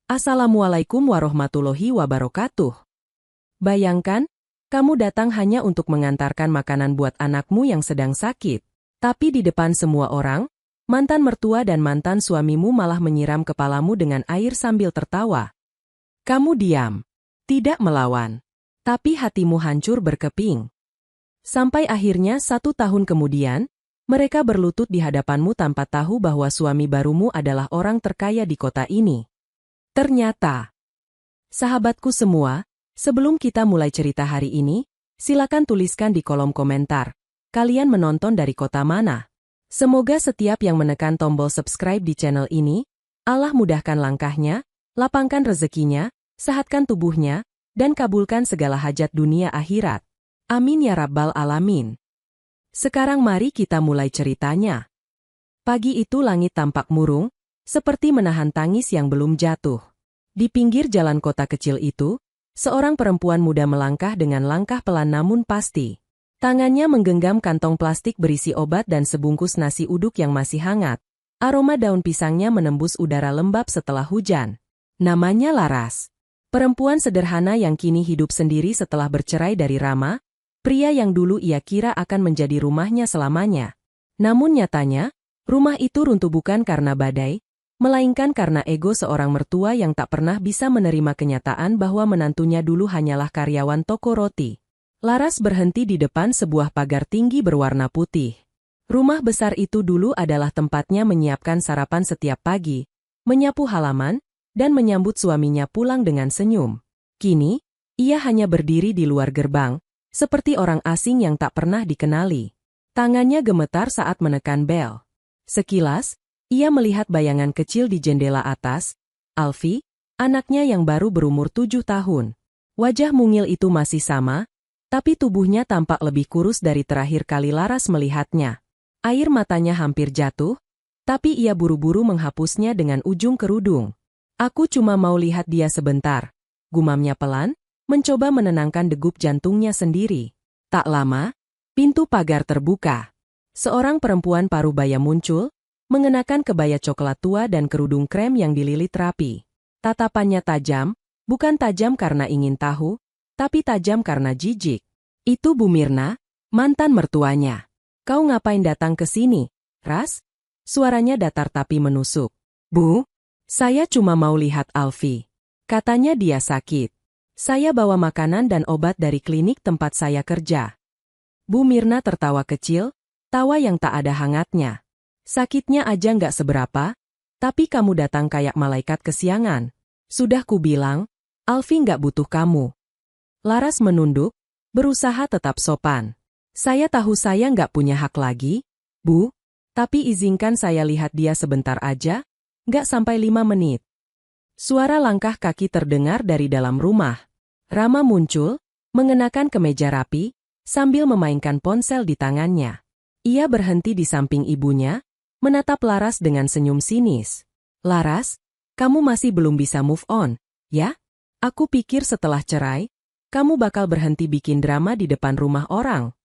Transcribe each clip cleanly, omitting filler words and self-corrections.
Assalamualaikum warahmatullahi wabarakatuh. Bayangkan, kamu datang hanya untuk mengantarkan makanan buat anakmu yang sedang sakit. Tapi di depan semua orang, mantan mertua dan mantan suamimu malah menyiram kepalamu dengan air sambil tertawa. Kamu diam, tidak melawan. Tapi hatimu hancur berkeping. Sampai akhirnya 1 tahun kemudian, mereka berlutut di hadapanmu tanpa tahu bahwa suami barumu adalah orang terkaya di kota ini. Ternyata, sahabatku semua, sebelum kita mulai cerita hari ini, silakan tuliskan di kolom komentar, kalian menonton dari kota mana? Semoga setiap yang menekan tombol subscribe di channel ini, Allah mudahkan langkahnya, lapangkan rezekinya, sehatkan tubuhnya, dan kabulkan segala hajat dunia akhirat. Amin ya rabbal alamin. Sekarang mari kita mulai ceritanya. Pagi itu langit tampak murung, seperti menahan tangis yang belum jatuh. Di pinggir jalan kota kecil itu, seorang perempuan muda melangkah dengan langkah pelan namun pasti. Tangannya menggenggam kantong plastik berisi obat dan sebungkus nasi uduk yang masih hangat. Aroma daun pisangnya menembus udara lembab setelah hujan. Namanya Laras. Perempuan sederhana yang kini hidup sendiri setelah bercerai dari Rama, pria yang dulu ia kira akan menjadi rumahnya selamanya. Namun nyatanya, rumah itu runtuh bukan karena badai, melainkan karena ego seorang mertua yang tak pernah bisa menerima kenyataan bahwa menantunya dulu hanyalah karyawan toko roti. Laras berhenti di depan sebuah pagar tinggi berwarna putih. Rumah besar itu dulu adalah tempatnya menyiapkan sarapan setiap pagi, menyapu halaman, dan menyambut suaminya pulang dengan senyum. Kini, ia hanya berdiri di luar gerbang, seperti orang asing yang tak pernah dikenali. Tangannya gemetar saat menekan bel. Sekilas, ia melihat bayangan kecil di jendela atas, Alfi, anaknya yang baru berumur 7 tahun. Wajah mungil itu masih sama, tapi tubuhnya tampak lebih kurus dari terakhir kali Laras melihatnya. Air matanya hampir jatuh, tapi ia buru-buru menghapusnya dengan ujung kerudung. Aku cuma mau lihat dia sebentar, gumamnya pelan, mencoba menenangkan degup jantungnya sendiri. Tak lama, pintu pagar terbuka. Seorang perempuan parubaya muncul, mengenakan kebaya coklat tua dan kerudung krem yang dililit rapi. Tatapannya tajam, bukan tajam karena ingin tahu, tapi tajam karena jijik. Itu Bu Mirna, mantan mertuanya. Kau ngapain datang ke sini, Ras? Suaranya datar tapi menusuk. Bu, saya cuma mau lihat Alfi. Katanya dia sakit. Saya bawa makanan dan obat dari klinik tempat saya kerja. Bu Mirna tertawa kecil, tawa yang tak ada hangatnya. Sakitnya aja nggak seberapa, tapi kamu datang kayak malaikat kesiangan. Sudah kubilang, Alfi nggak butuh kamu. Laras menunduk, berusaha tetap sopan. Saya tahu saya nggak punya hak lagi, Bu, tapi izinkan saya lihat dia sebentar aja, nggak sampai 5 menit. Suara langkah kaki terdengar dari dalam rumah. Rama muncul, mengenakan kemeja rapi, sambil memainkan ponsel di tangannya. Ia berhenti di samping ibunya, menatap Laras dengan senyum sinis. Laras, kamu masih belum bisa move on, ya? Aku pikir setelah cerai, kamu bakal berhenti bikin drama di depan rumah orang.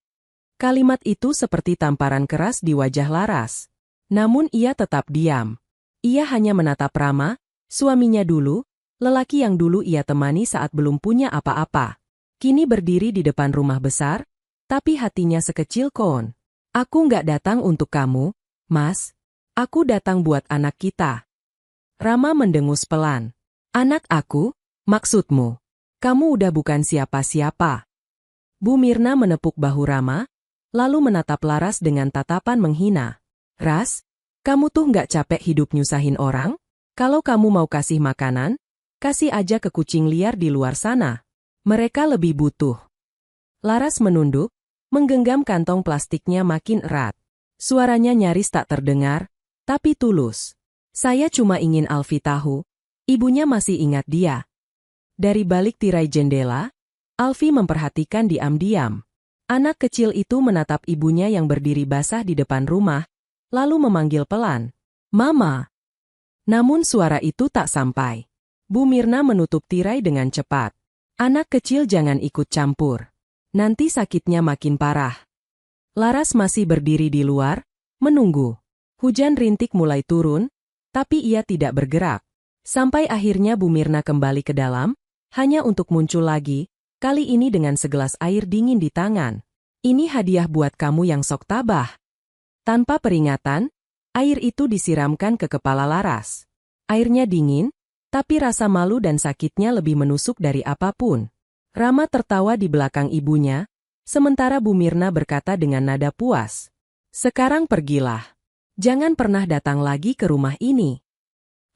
Kalimat itu seperti tamparan keras di wajah Laras. Namun ia tetap diam. Ia hanya menatap Rama, suaminya dulu, lelaki yang dulu ia temani saat belum punya apa-apa. Kini berdiri di depan rumah besar, tapi hatinya sekecil kon. Aku nggak datang untuk kamu, Mas. Aku datang buat anak kita. Rama mendengus pelan. Anak aku? Maksudmu? Kamu udah bukan siapa-siapa. Bu Mirna menepuk bahu Rama, lalu menatap Laras dengan tatapan menghina. Ras, kamu tuh nggak capek hidup nyusahin orang? Kalau kamu mau kasih makanan, kasih aja ke kucing liar di luar sana. Mereka lebih butuh. Laras menunduk, menggenggam kantong plastiknya makin erat. Suaranya nyaris tak terdengar, tapi tulus. Saya cuma ingin Alfi tahu, ibunya masih ingat dia. Dari balik tirai jendela, Alfi memperhatikan diam-diam. Anak kecil itu menatap ibunya yang berdiri basah di depan rumah, lalu memanggil pelan, Mama. Namun suara itu tak sampai. Bu Mirna menutup tirai dengan cepat. Anak kecil jangan ikut campur. Nanti sakitnya makin parah. Laras masih berdiri di luar, menunggu. Hujan rintik mulai turun, tapi ia tidak bergerak. Sampai akhirnya Bu Mirna kembali ke dalam, hanya untuk muncul lagi, kali ini dengan segelas air dingin di tangan. Ini hadiah buat kamu yang sok tabah. Tanpa peringatan, air itu disiramkan ke kepala Laras. Airnya dingin, tapi rasa malu dan sakitnya lebih menusuk dari apapun. Rama tertawa di belakang ibunya, sementara Bu Mirna berkata dengan nada puas. Sekarang pergilah. Jangan pernah datang lagi ke rumah ini.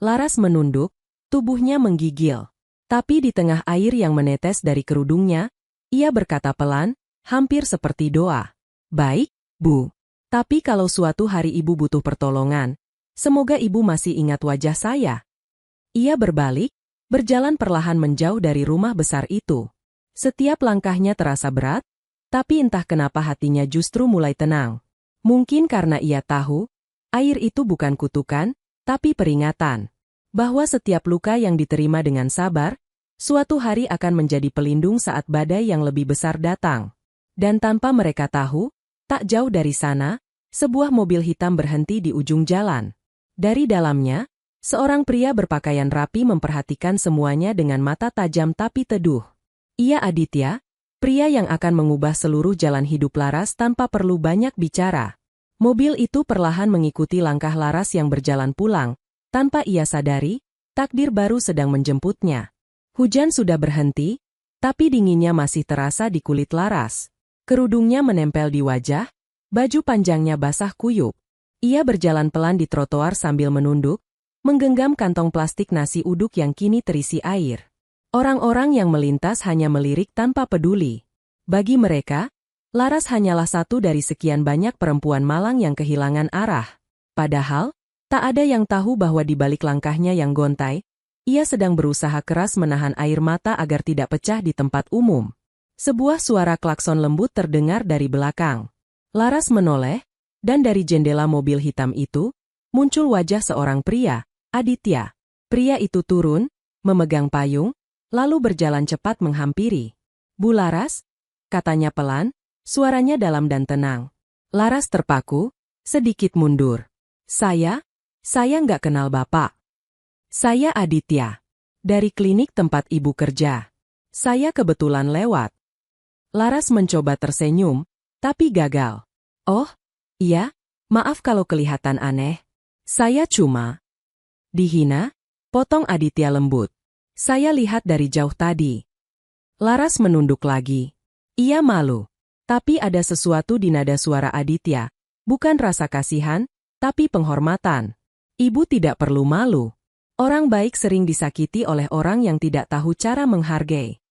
Laras menunduk, tubuhnya menggigil. Tapi di tengah air yang menetes dari kerudungnya, ia berkata pelan, hampir seperti doa. Baik, Bu. Tapi kalau suatu hari ibu butuh pertolongan, semoga ibu masih ingat wajah saya. Ia berbalik, berjalan perlahan menjauh dari rumah besar itu. Setiap langkahnya terasa berat, tapi entah kenapa hatinya justru mulai tenang. Mungkin karena ia tahu, air itu bukan kutukan, tapi peringatan. Bahwa setiap luka yang diterima dengan sabar, suatu hari akan menjadi pelindung saat badai yang lebih besar datang. Dan tanpa mereka tahu, tak jauh dari sana, sebuah mobil hitam berhenti di ujung jalan. Dari dalamnya, seorang pria berpakaian rapi memperhatikan semuanya dengan mata tajam tapi teduh. Ia Aditya, pria yang akan mengubah seluruh jalan hidup Laras tanpa perlu banyak bicara. Mobil itu perlahan mengikuti langkah Laras yang berjalan pulang. Tanpa ia sadari, takdir baru sedang menjemputnya. Hujan sudah berhenti, tapi dinginnya masih terasa di kulit Laras. Kerudungnya menempel di wajah, baju panjangnya basah kuyup. Ia berjalan pelan di trotoar sambil menunduk, menggenggam kantong plastik nasi uduk yang kini terisi air. Orang-orang yang melintas hanya melirik tanpa peduli. Bagi mereka, Laras hanyalah satu dari sekian banyak perempuan malang yang kehilangan arah. Padahal, tak ada yang tahu bahwa di balik langkahnya yang gontai, ia sedang berusaha keras menahan air mata agar tidak pecah di tempat umum. Sebuah suara klakson lembut terdengar dari belakang. Laras menoleh, dan dari jendela mobil hitam itu, muncul wajah seorang pria, Aditya. Pria itu turun, memegang payung, lalu berjalan cepat menghampiri. Bu Laras, katanya pelan, suaranya dalam dan tenang. Laras terpaku, sedikit mundur. Saya nggak kenal Bapak. Saya Aditya. Dari klinik tempat Ibu kerja. Saya kebetulan lewat. Laras mencoba tersenyum, tapi gagal. Oh, iya, maaf kalau kelihatan aneh. Saya cuma... Dihina, potong Aditya lembut. Saya lihat dari jauh tadi. Laras menunduk lagi. Ia malu. Tapi ada sesuatu di nada suara Aditya. Bukan rasa kasihan, tapi penghormatan. Ibu tidak perlu malu. Orang baik sering disakiti oleh orang yang tidak tahu cara menghargai.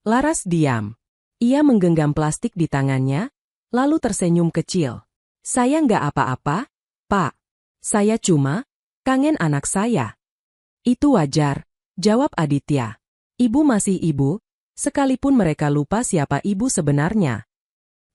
Laras diam. Ia menggenggam plastik di tangannya, lalu tersenyum kecil. Saya nggak apa-apa, Pak. Saya cuma kangen anak saya. Itu wajar, jawab Aditya. Ibu masih ibu, sekalipun mereka lupa siapa ibu sebenarnya.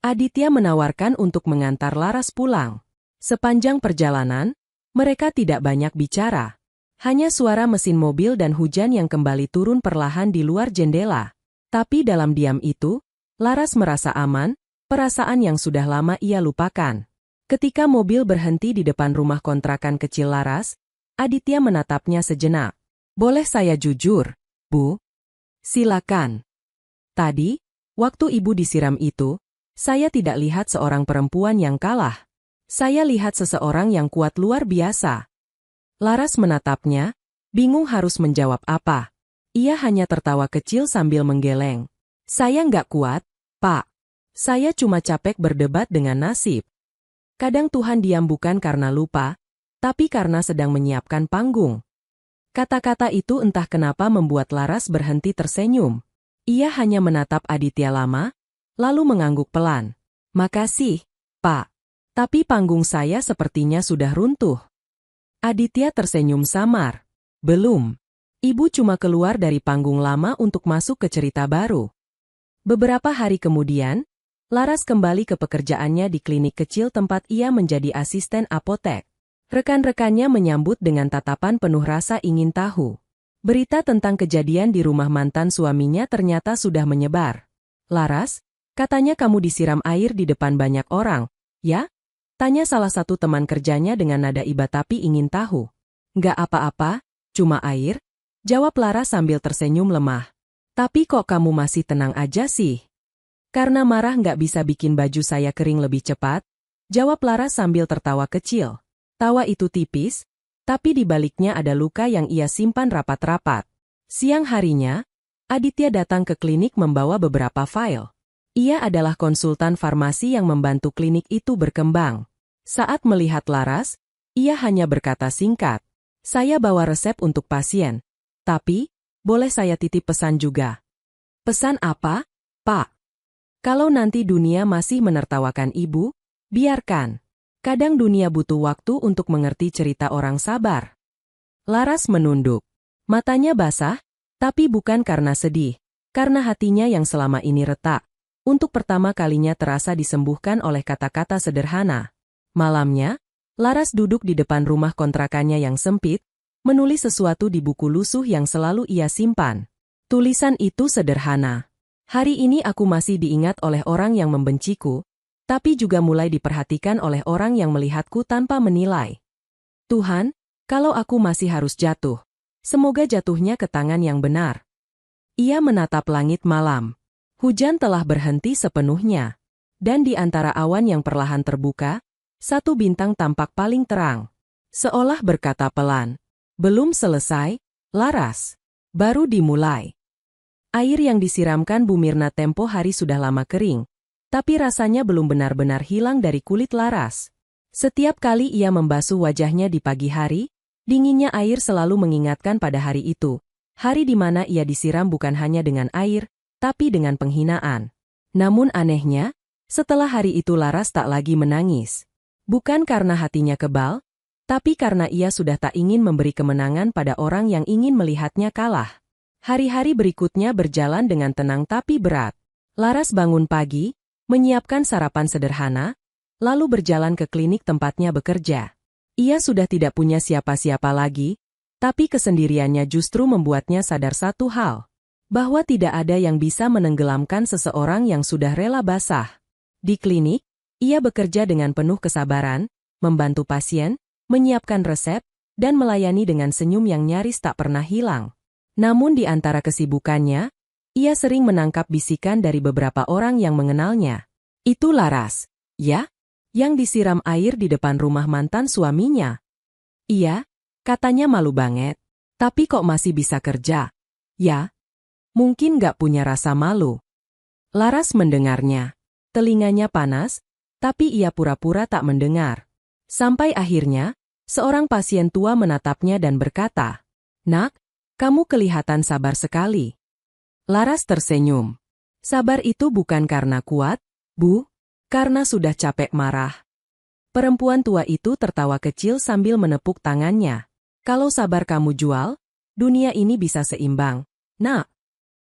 Aditya menawarkan untuk mengantar Laras pulang. Sepanjang perjalanan, mereka tidak banyak bicara. Hanya suara mesin mobil dan hujan yang kembali turun perlahan di luar jendela. Tapi dalam diam itu, Laras merasa aman, perasaan yang sudah lama ia lupakan. Ketika mobil berhenti di depan rumah kontrakan kecil Laras, Aditya menatapnya sejenak. Boleh saya jujur, Bu? Silakan. Tadi, waktu ibu disiram itu, saya tidak lihat seorang perempuan yang kalah. Saya lihat seseorang yang kuat luar biasa. Laras menatapnya, bingung harus menjawab apa. Ia hanya tertawa kecil sambil menggeleng. Saya nggak kuat, Pak. Saya cuma capek berdebat dengan nasib. Kadang Tuhan diam bukan karena lupa, tapi karena sedang menyiapkan panggung. Kata-kata itu entah kenapa membuat Laras berhenti tersenyum. Ia hanya menatap Aditya lama, lalu mengangguk pelan. Makasih, Pak. Tapi panggung saya sepertinya sudah runtuh. Aditya tersenyum samar. Belum. Ibu cuma keluar dari panggung lama untuk masuk ke cerita baru. Beberapa hari kemudian, Laras kembali ke pekerjaannya di klinik kecil tempat ia menjadi asisten apotek. Rekan-rekannya menyambut dengan tatapan penuh rasa ingin tahu. Berita tentang kejadian di rumah mantan suaminya ternyata sudah menyebar. Laras, katanya kamu disiram air di depan banyak orang, ya? Tanya salah satu teman kerjanya dengan nada iba tapi ingin tahu. Nggak apa-apa, Cuma air, jawab Laras sambil tersenyum lemah. Tapi kok kamu masih tenang aja sih? Karena marah nggak bisa bikin baju saya kering lebih cepat, jawab Laras sambil tertawa kecil. Tawa itu tipis, tapi di baliknya ada luka yang ia simpan rapat-rapat. Siang harinya, Aditya datang ke klinik membawa beberapa file. Ia adalah konsultan farmasi yang membantu klinik itu berkembang. Saat melihat Laras, ia hanya berkata singkat, "Saya bawa resep untuk pasien. Tapi, boleh saya titip pesan juga?" "Pesan apa, Pak?" "Kalau nanti dunia masih menertawakan Ibu, biarkan. Kadang dunia butuh waktu untuk mengerti cerita orang sabar." Laras menunduk. Matanya basah, tapi bukan karena sedih, karena hatinya yang selama ini retak. Untuk pertama kalinya terasa disembuhkan oleh kata-kata sederhana. Malamnya, Laras duduk di depan rumah kontrakannya yang sempit, menulis sesuatu di buku lusuh yang selalu ia simpan. Tulisan itu sederhana. "Hari ini aku masih diingat oleh orang yang membenciku, tapi juga mulai diperhatikan oleh orang yang melihatku tanpa menilai. Tuhan, kalau aku masih harus jatuh, semoga jatuhnya ke tangan yang benar." Ia menatap langit malam. Hujan telah berhenti sepenuhnya. Dan di antara awan yang perlahan terbuka, satu bintang tampak paling terang. Seolah berkata pelan, "Belum selesai, Laras. Baru dimulai." Air yang disiramkan Bu Mirna tempo hari sudah lama kering, tapi rasanya belum benar-benar hilang dari kulit Laras. Setiap kali ia membasuh wajahnya di pagi hari, dinginnya air selalu mengingatkan pada hari itu. Hari di mana ia disiram bukan hanya dengan air, tapi dengan penghinaan. Namun anehnya, setelah hari itu Laras tak lagi menangis. Bukan karena hatinya kebal, tapi karena ia sudah tak ingin memberi kemenangan pada orang yang ingin melihatnya kalah. Hari-hari berikutnya berjalan dengan tenang tapi berat. Laras bangun pagi, menyiapkan sarapan sederhana, lalu berjalan ke klinik tempatnya bekerja. Ia sudah tidak punya siapa-siapa lagi, tapi kesendiriannya justru membuatnya sadar satu hal. Bahwa tidak ada yang bisa menenggelamkan seseorang yang sudah rela basah. Di klinik, ia bekerja dengan penuh kesabaran, membantu pasien, menyiapkan resep, dan melayani dengan senyum yang nyaris tak pernah hilang. Namun di antara kesibukannya, ia sering menangkap bisikan dari beberapa orang yang mengenalnya. "Itu Laras, ya? Yang disiram air di depan rumah mantan suaminya?" "Iya," katanya malu banget. "Tapi kok masih bisa kerja?" "Ya. Mungkin gak punya rasa malu." Laras mendengarnya. Telinganya panas, tapi ia pura-pura tak mendengar. Sampai akhirnya, seorang pasien tua menatapnya dan berkata, "Nak, kamu kelihatan sabar sekali." Laras tersenyum. "Sabar itu bukan karena kuat, Bu, karena sudah capek marah." Perempuan tua itu tertawa kecil sambil menepuk tangannya. "Kalau sabar kamu jual, dunia ini bisa seimbang, Nak."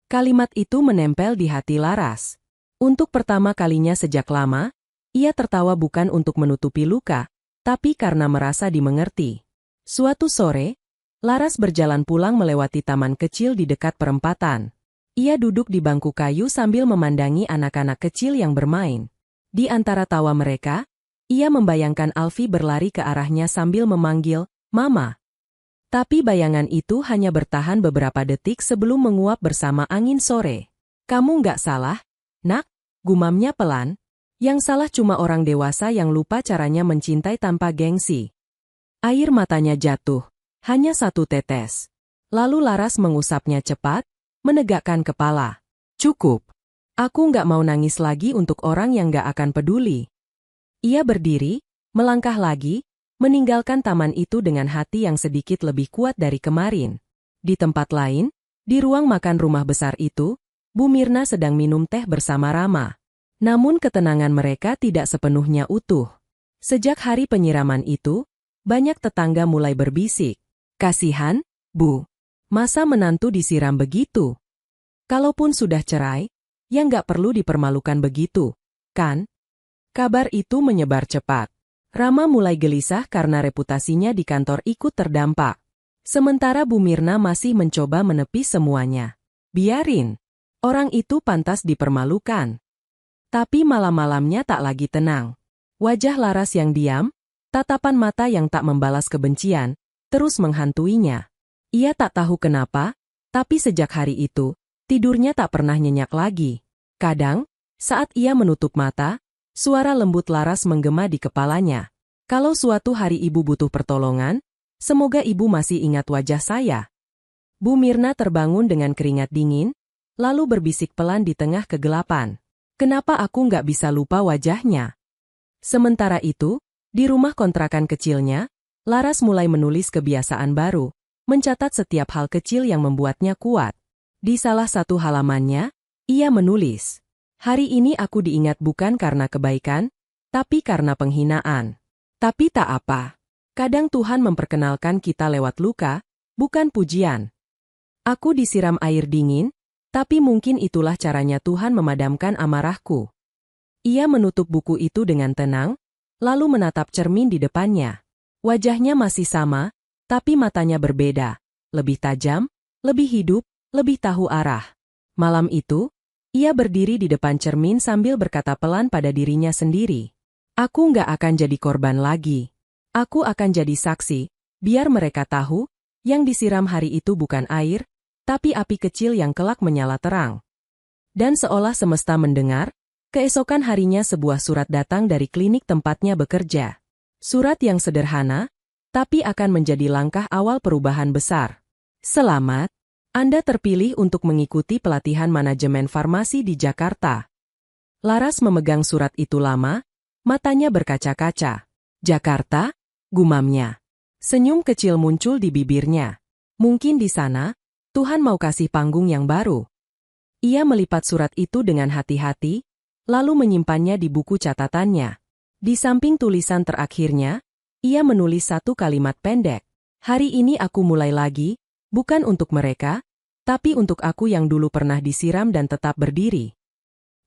Kalimat itu menempel di hati Laras. Untuk pertama kalinya sejak lama, ia tertawa bukan untuk menutupi luka, tapi karena merasa dimengerti. Suatu sore, Laras berjalan pulang melewati taman kecil di dekat perempatan. Ia duduk di bangku kayu sambil memandangi anak-anak kecil yang bermain. Di antara tawa mereka, ia membayangkan Alfi berlari ke arahnya sambil memanggil, "Mama." Tapi bayangan itu hanya bertahan beberapa detik sebelum menguap bersama angin sore. "Kamu nggak salah, Nak," gumamnya pelan. "Yang salah cuma orang dewasa yang lupa caranya mencintai tanpa gengsi." Air matanya jatuh, hanya satu tetes. Lalu Laras mengusapnya cepat, menegakkan kepala. "Cukup. Aku nggak mau nangis lagi untuk orang yang nggak akan peduli." Ia berdiri, melangkah lagi, meninggalkan taman itu dengan hati yang sedikit lebih kuat dari kemarin. Di tempat lain, di ruang makan rumah besar itu, Bu Mirna sedang minum teh bersama Rama. Namun ketenangan mereka tidak sepenuhnya utuh. Sejak hari penyiraman itu, banyak tetangga mulai berbisik, "Kasihan, Bu. Masa menantu disiram begitu? Kalaupun sudah cerai, ya nggak perlu dipermalukan begitu, kan?" Kabar itu menyebar cepat. Rama mulai gelisah karena reputasinya di kantor ikut terdampak. Sementara Bu Mirna masih mencoba menepis semuanya. Biarin. Orang itu pantas dipermalukan. Tapi malam-malamnya tak lagi tenang. Wajah Laras yang diam, tatapan mata yang tak membalas kebencian, terus menghantuinya. Ia tak tahu kenapa, tapi sejak hari itu, tidurnya tak pernah nyenyak lagi. Kadang, saat ia menutup mata, suara lembut Laras menggema di kepalanya. Kalau suatu hari ibu butuh pertolongan, semoga ibu masih ingat wajah saya. Bu Mirna terbangun dengan keringat dingin, lalu berbisik pelan di tengah kegelapan. Kenapa aku nggak bisa lupa wajahnya? Sementara itu, di rumah kontrakan kecilnya, Laras mulai menulis kebiasaan baru, mencatat setiap hal kecil yang membuatnya kuat. Di salah satu halamannya, ia menulis, "Hari ini aku diingat bukan karena kebaikan, tapi karena penghinaan. Tapi tak apa. Kadang Tuhan memperkenalkan kita lewat luka, bukan pujian. Aku disiram air dingin, tapi mungkin itulah caranya Tuhan memadamkan amarahku." Ia menutup buku itu dengan tenang, lalu menatap cermin di depannya. Wajahnya masih sama, tapi matanya berbeda, lebih tajam, lebih hidup, lebih tahu arah. Malam itu, ia berdiri di depan cermin sambil berkata pelan pada dirinya sendiri. Aku nggak akan jadi korban lagi. Aku akan jadi saksi, biar mereka tahu, yang disiram hari itu bukan air, tapi api kecil yang kelak menyala terang. Dan seolah semesta mendengar, keesokan harinya sebuah surat datang dari klinik tempatnya bekerja. Surat yang sederhana, tapi akan menjadi langkah awal perubahan besar. Selamat, Anda terpilih untuk mengikuti pelatihan manajemen farmasi di Jakarta. Laras memegang surat itu lama, matanya berkaca-kaca. Jakarta, gumamnya. Senyum kecil muncul di bibirnya. Mungkin di sana, Tuhan mau kasih panggung yang baru. Ia melipat surat itu dengan hati-hati, lalu menyimpannya di buku catatannya. Di samping tulisan terakhirnya, ia menulis satu kalimat pendek. Hari ini aku mulai lagi, bukan untuk mereka, tapi untuk aku yang dulu pernah disiram dan tetap berdiri.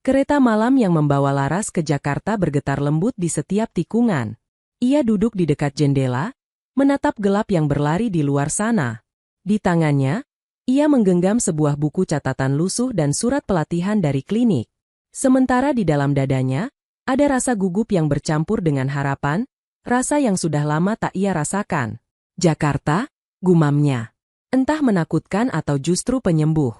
Kereta malam yang membawa Laras ke Jakarta bergetar lembut di setiap tikungan. Ia duduk di dekat jendela, menatap gelap yang berlari di luar sana. Di tangannya, ia menggenggam sebuah buku catatan lusuh dan surat pelatihan dari klinik. Sementara di dalam dadanya, ada rasa gugup yang bercampur dengan harapan, rasa yang sudah lama tak ia rasakan. Jakarta, gumamnya. Entah menakutkan atau justru penyembuh.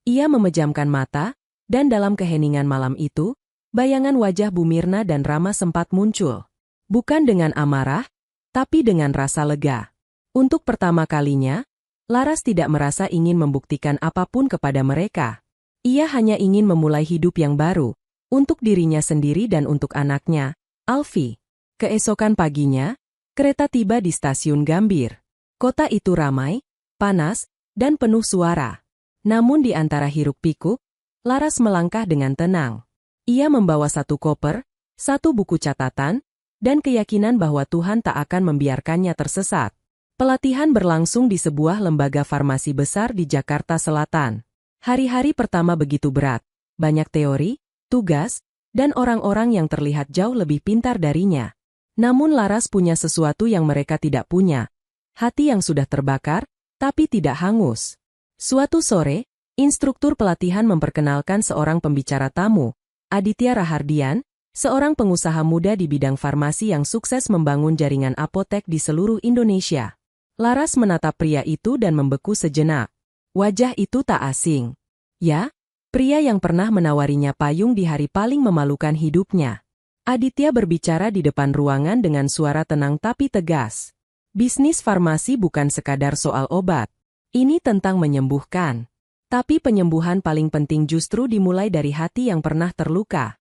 Ia memejamkan mata, dan dalam keheningan malam itu, bayangan wajah Bu Mirna dan Rama sempat muncul. Bukan dengan amarah, tapi dengan rasa lega. Untuk pertama kalinya, Laras tidak merasa ingin membuktikan apapun kepada mereka. Ia hanya ingin memulai hidup yang baru, untuk dirinya sendiri dan untuk anaknya, Alfi. Keesokan paginya, kereta tiba di stasiun Gambir. Kota itu ramai, panas, dan penuh suara. Namun di antara hiruk-pikuk, Laras melangkah dengan tenang. Ia membawa satu koper, satu buku catatan, dan keyakinan bahwa Tuhan tak akan membiarkannya tersesat. Pelatihan berlangsung di sebuah lembaga farmasi besar di Jakarta Selatan. Hari-hari pertama begitu berat, banyak teori, tugas, dan orang-orang yang terlihat jauh lebih pintar darinya. Namun Laras punya sesuatu yang mereka tidak punya. Hati yang sudah terbakar, tapi tidak hangus. Suatu sore, instruktur pelatihan memperkenalkan seorang pembicara tamu, Aditya Rahardian, seorang pengusaha muda di bidang farmasi yang sukses membangun jaringan apotek di seluruh Indonesia. Laras menatap pria itu dan membeku sejenak. Wajah itu tak asing. Ya, pria yang pernah menawarinya payung di hari paling memalukan hidupnya. Aditya berbicara di depan ruangan dengan suara tenang tapi tegas. Bisnis farmasi bukan sekadar soal obat. Ini tentang menyembuhkan. Tapi penyembuhan paling penting justru dimulai dari hati yang pernah terluka.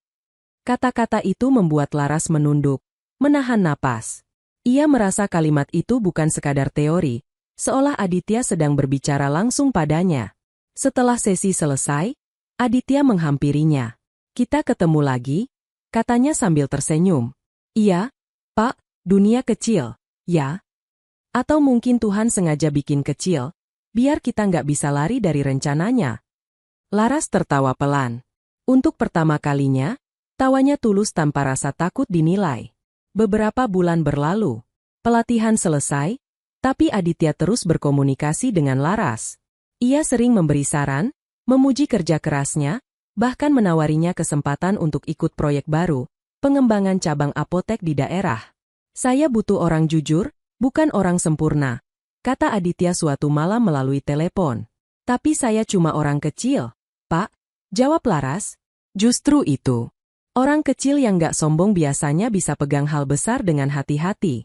Kata-kata itu membuat Laras menunduk, menahan napas. Ia merasa kalimat itu bukan sekadar teori, seolah Aditya sedang berbicara langsung padanya. Setelah sesi selesai, Aditya menghampirinya. Kita ketemu lagi? Katanya sambil tersenyum. Iya, Pak, dunia kecil, ya? Atau mungkin Tuhan sengaja bikin kecil, biar kita nggak bisa lari dari rencananya. Laras tertawa pelan. Untuk pertama kalinya, tawanya tulus tanpa rasa takut dinilai. Beberapa bulan berlalu, pelatihan selesai, tapi Aditya terus berkomunikasi dengan Laras. Ia sering memberi saran, memuji kerja kerasnya, bahkan menawarinya kesempatan untuk ikut proyek baru, pengembangan cabang apotek di daerah. Saya butuh orang jujur, bukan orang sempurna, kata Aditya suatu malam melalui telepon. Tapi saya cuma orang kecil, Pak, jawab Laras. Justru itu. Orang kecil yang gak sombong biasanya bisa pegang hal besar dengan hati-hati.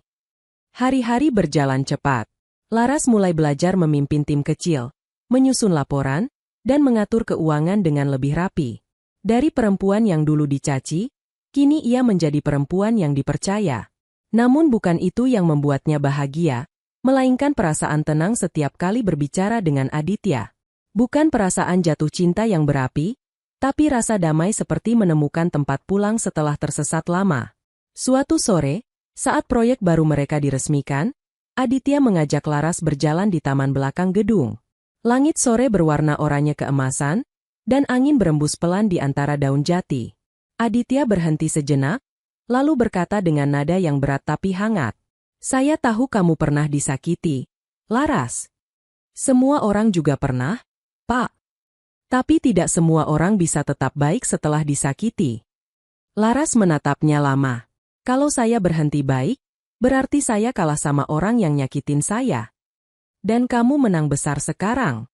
Hari-hari berjalan cepat. Laras mulai belajar memimpin tim kecil, menyusun laporan, dan mengatur keuangan dengan lebih rapi. Dari perempuan yang dulu dicaci, kini ia menjadi perempuan yang dipercaya. Namun bukan itu yang membuatnya bahagia, melainkan perasaan tenang setiap kali berbicara dengan Aditya. Bukan perasaan jatuh cinta yang berapi, tapi rasa damai seperti menemukan tempat pulang setelah tersesat lama. Suatu sore, saat proyek baru mereka diresmikan, Aditya mengajak Laras berjalan di taman belakang gedung. Langit sore berwarna oranye keemasan, dan angin berembus pelan di antara daun jati. Aditya berhenti sejenak, lalu berkata dengan nada yang berat tapi hangat. Saya tahu kamu pernah disakiti, Laras. Semua orang juga pernah, Pak. Tapi tidak semua orang bisa tetap baik setelah disakiti. Laras menatapnya lama. Kalau saya berhenti baik, berarti saya kalah sama orang yang nyakitin saya. Dan kamu menang besar sekarang.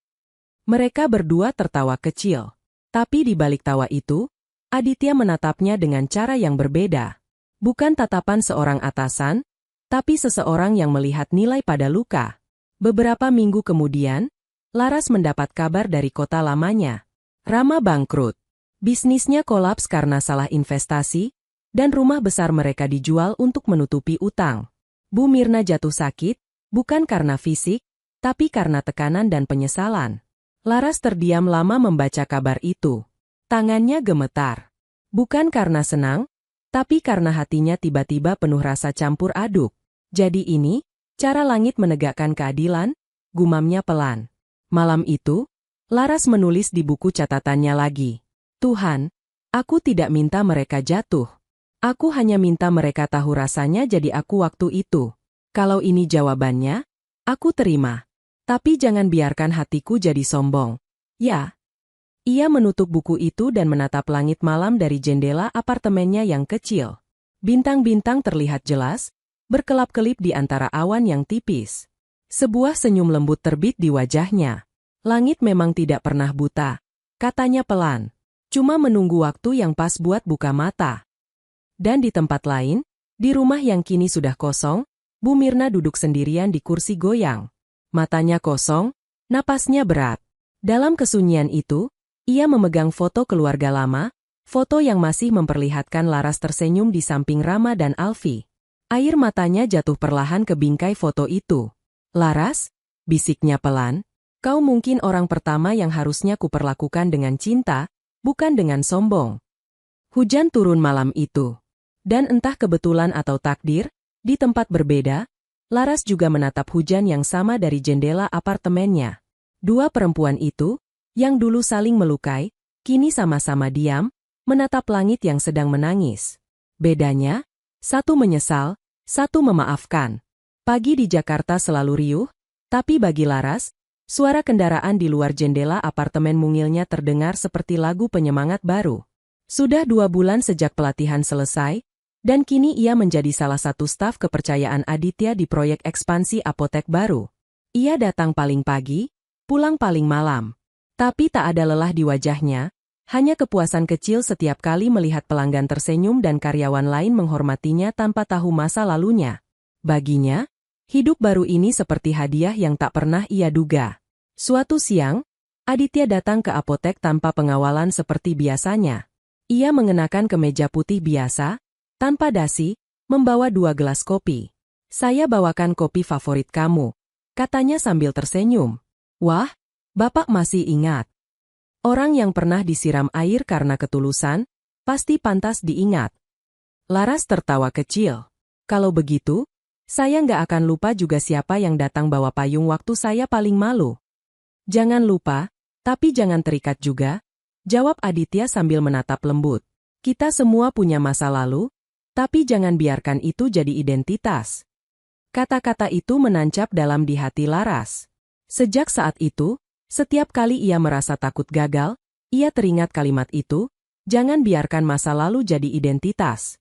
Mereka berdua tertawa kecil. Tapi di balik tawa itu, Aditya menatapnya dengan cara yang berbeda. Bukan tatapan seorang atasan, tapi seseorang yang melihat nilai pada luka. Beberapa minggu kemudian, Laras mendapat kabar dari kota lamanya. Rama bangkrut. Bisnisnya kolaps karena salah investasi, dan rumah besar mereka dijual untuk menutupi utang. Bu Mirna jatuh sakit, bukan karena fisik, tapi karena tekanan dan penyesalan. Laras terdiam lama membaca kabar itu. Tangannya gemetar. Bukan karena senang, tapi karena hatinya tiba-tiba penuh rasa campur aduk. Jadi ini, cara langit menegakkan keadilan, gumamnya pelan. Malam itu, Laras menulis di buku catatannya lagi. Tuhan, aku tidak minta mereka jatuh. Aku hanya minta mereka tahu rasanya jadi aku waktu itu. Kalau ini jawabannya, aku terima. Tapi jangan biarkan hatiku jadi sombong. Ya. Ia menutup buku itu dan menatap langit malam dari jendela apartemennya yang kecil. Bintang-bintang terlihat jelas, berkelap-kelip di antara awan yang tipis. Sebuah senyum lembut terbit di wajahnya. Langit memang tidak pernah buta, katanya pelan. Cuma menunggu waktu yang pas buat buka mata. Dan di tempat lain, di rumah yang kini sudah kosong, Bu Mirna duduk sendirian di kursi goyang. Matanya kosong, napasnya berat. Dalam kesunyian itu, ia memegang foto keluarga lama, foto yang masih memperlihatkan Laras tersenyum di samping Rama dan Alfi. Air matanya jatuh perlahan ke bingkai foto itu. Laras, bisiknya pelan, kau mungkin orang pertama yang harusnya kuperlakukan dengan cinta, bukan dengan sombong. Hujan turun malam itu. Dan entah kebetulan atau takdir, di tempat berbeda, Laras juga menatap hujan yang sama dari jendela apartemennya. Dua perempuan itu, yang dulu saling melukai, kini sama-sama diam, menatap langit yang sedang menangis. Bedanya, satu menyesal, satu memaafkan. Pagi di Jakarta selalu riuh, tapi bagi Laras, suara kendaraan di luar jendela apartemen mungilnya terdengar seperti lagu penyemangat baru. Sudah 2 bulan sejak pelatihan selesai, dan kini ia menjadi salah satu staf kepercayaan Aditya di proyek ekspansi apotek baru. Ia datang paling pagi, pulang paling malam. Tapi tak ada lelah di wajahnya, hanya kepuasan kecil setiap kali melihat pelanggan tersenyum dan karyawan lain menghormatinya tanpa tahu masa lalunya. Baginya, hidup baru ini seperti hadiah yang tak pernah ia duga. Suatu siang, Aditya datang ke apotek tanpa pengawalan seperti biasanya. Ia mengenakan kemeja putih biasa, tanpa dasi, membawa 2 gelas kopi. Saya bawakan kopi favorit kamu, katanya sambil tersenyum. Wah, Bapak masih ingat. Orang yang pernah disiram air karena ketulusan, pasti pantas diingat. Laras tertawa kecil. Kalau begitu, saya nggak akan lupa juga siapa yang datang bawa payung waktu saya paling malu. Jangan lupa, tapi jangan terikat juga, jawab Aditya sambil menatap lembut. Kita semua punya masa lalu, tapi jangan biarkan itu jadi identitas. Kata-kata itu menancap dalam di hati Laras. Sejak saat itu, setiap kali ia merasa takut gagal, ia teringat kalimat itu, jangan biarkan masa lalu jadi identitas.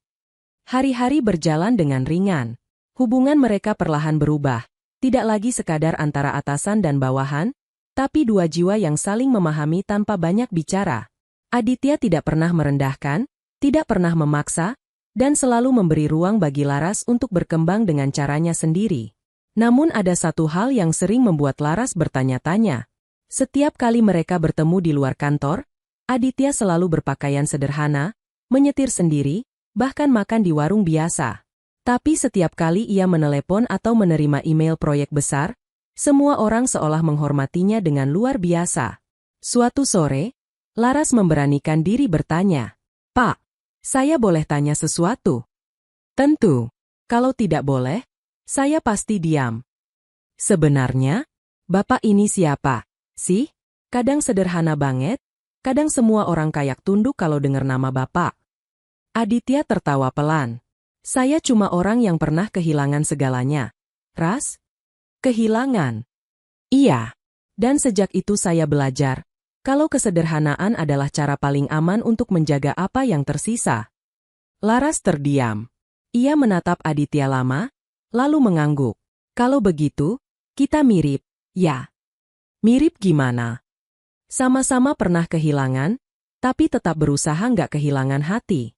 Hari-hari berjalan dengan ringan. Hubungan mereka perlahan berubah, Tidak lagi sekadar antara atasan dan bawahan, tapi dua jiwa yang saling memahami tanpa banyak bicara. Aditya tidak pernah merendahkan, tidak pernah memaksa, dan selalu memberi ruang bagi Laras untuk berkembang dengan caranya sendiri. Namun ada satu hal yang sering membuat Laras bertanya-tanya. Setiap kali mereka bertemu di luar kantor, Aditya selalu berpakaian sederhana, menyetir sendiri, bahkan makan di warung biasa. Tapi setiap kali ia menelepon atau menerima email proyek besar, semua orang seolah menghormatinya dengan luar biasa. Suatu sore, Laras memberanikan diri bertanya, "Pak, saya boleh tanya sesuatu?" "Tentu. Kalau tidak boleh, saya pasti diam." "Sebenarnya, Bapak ini siapa sih? Kadang sederhana banget, kadang semua orang kayak tunduk kalau dengar nama Bapak." Aditya tertawa pelan. "Saya cuma orang yang pernah kehilangan segalanya." "Ras? Kehilangan?" "Iya. Dan sejak itu saya belajar, kalau kesederhanaan adalah cara paling aman untuk menjaga apa yang tersisa." Laras terdiam. Ia menatap Aditya lama, lalu mengangguk. "Kalau begitu, kita mirip, ya." "Mirip gimana?" "Sama-sama pernah kehilangan, tapi tetap berusaha nggak kehilangan hati."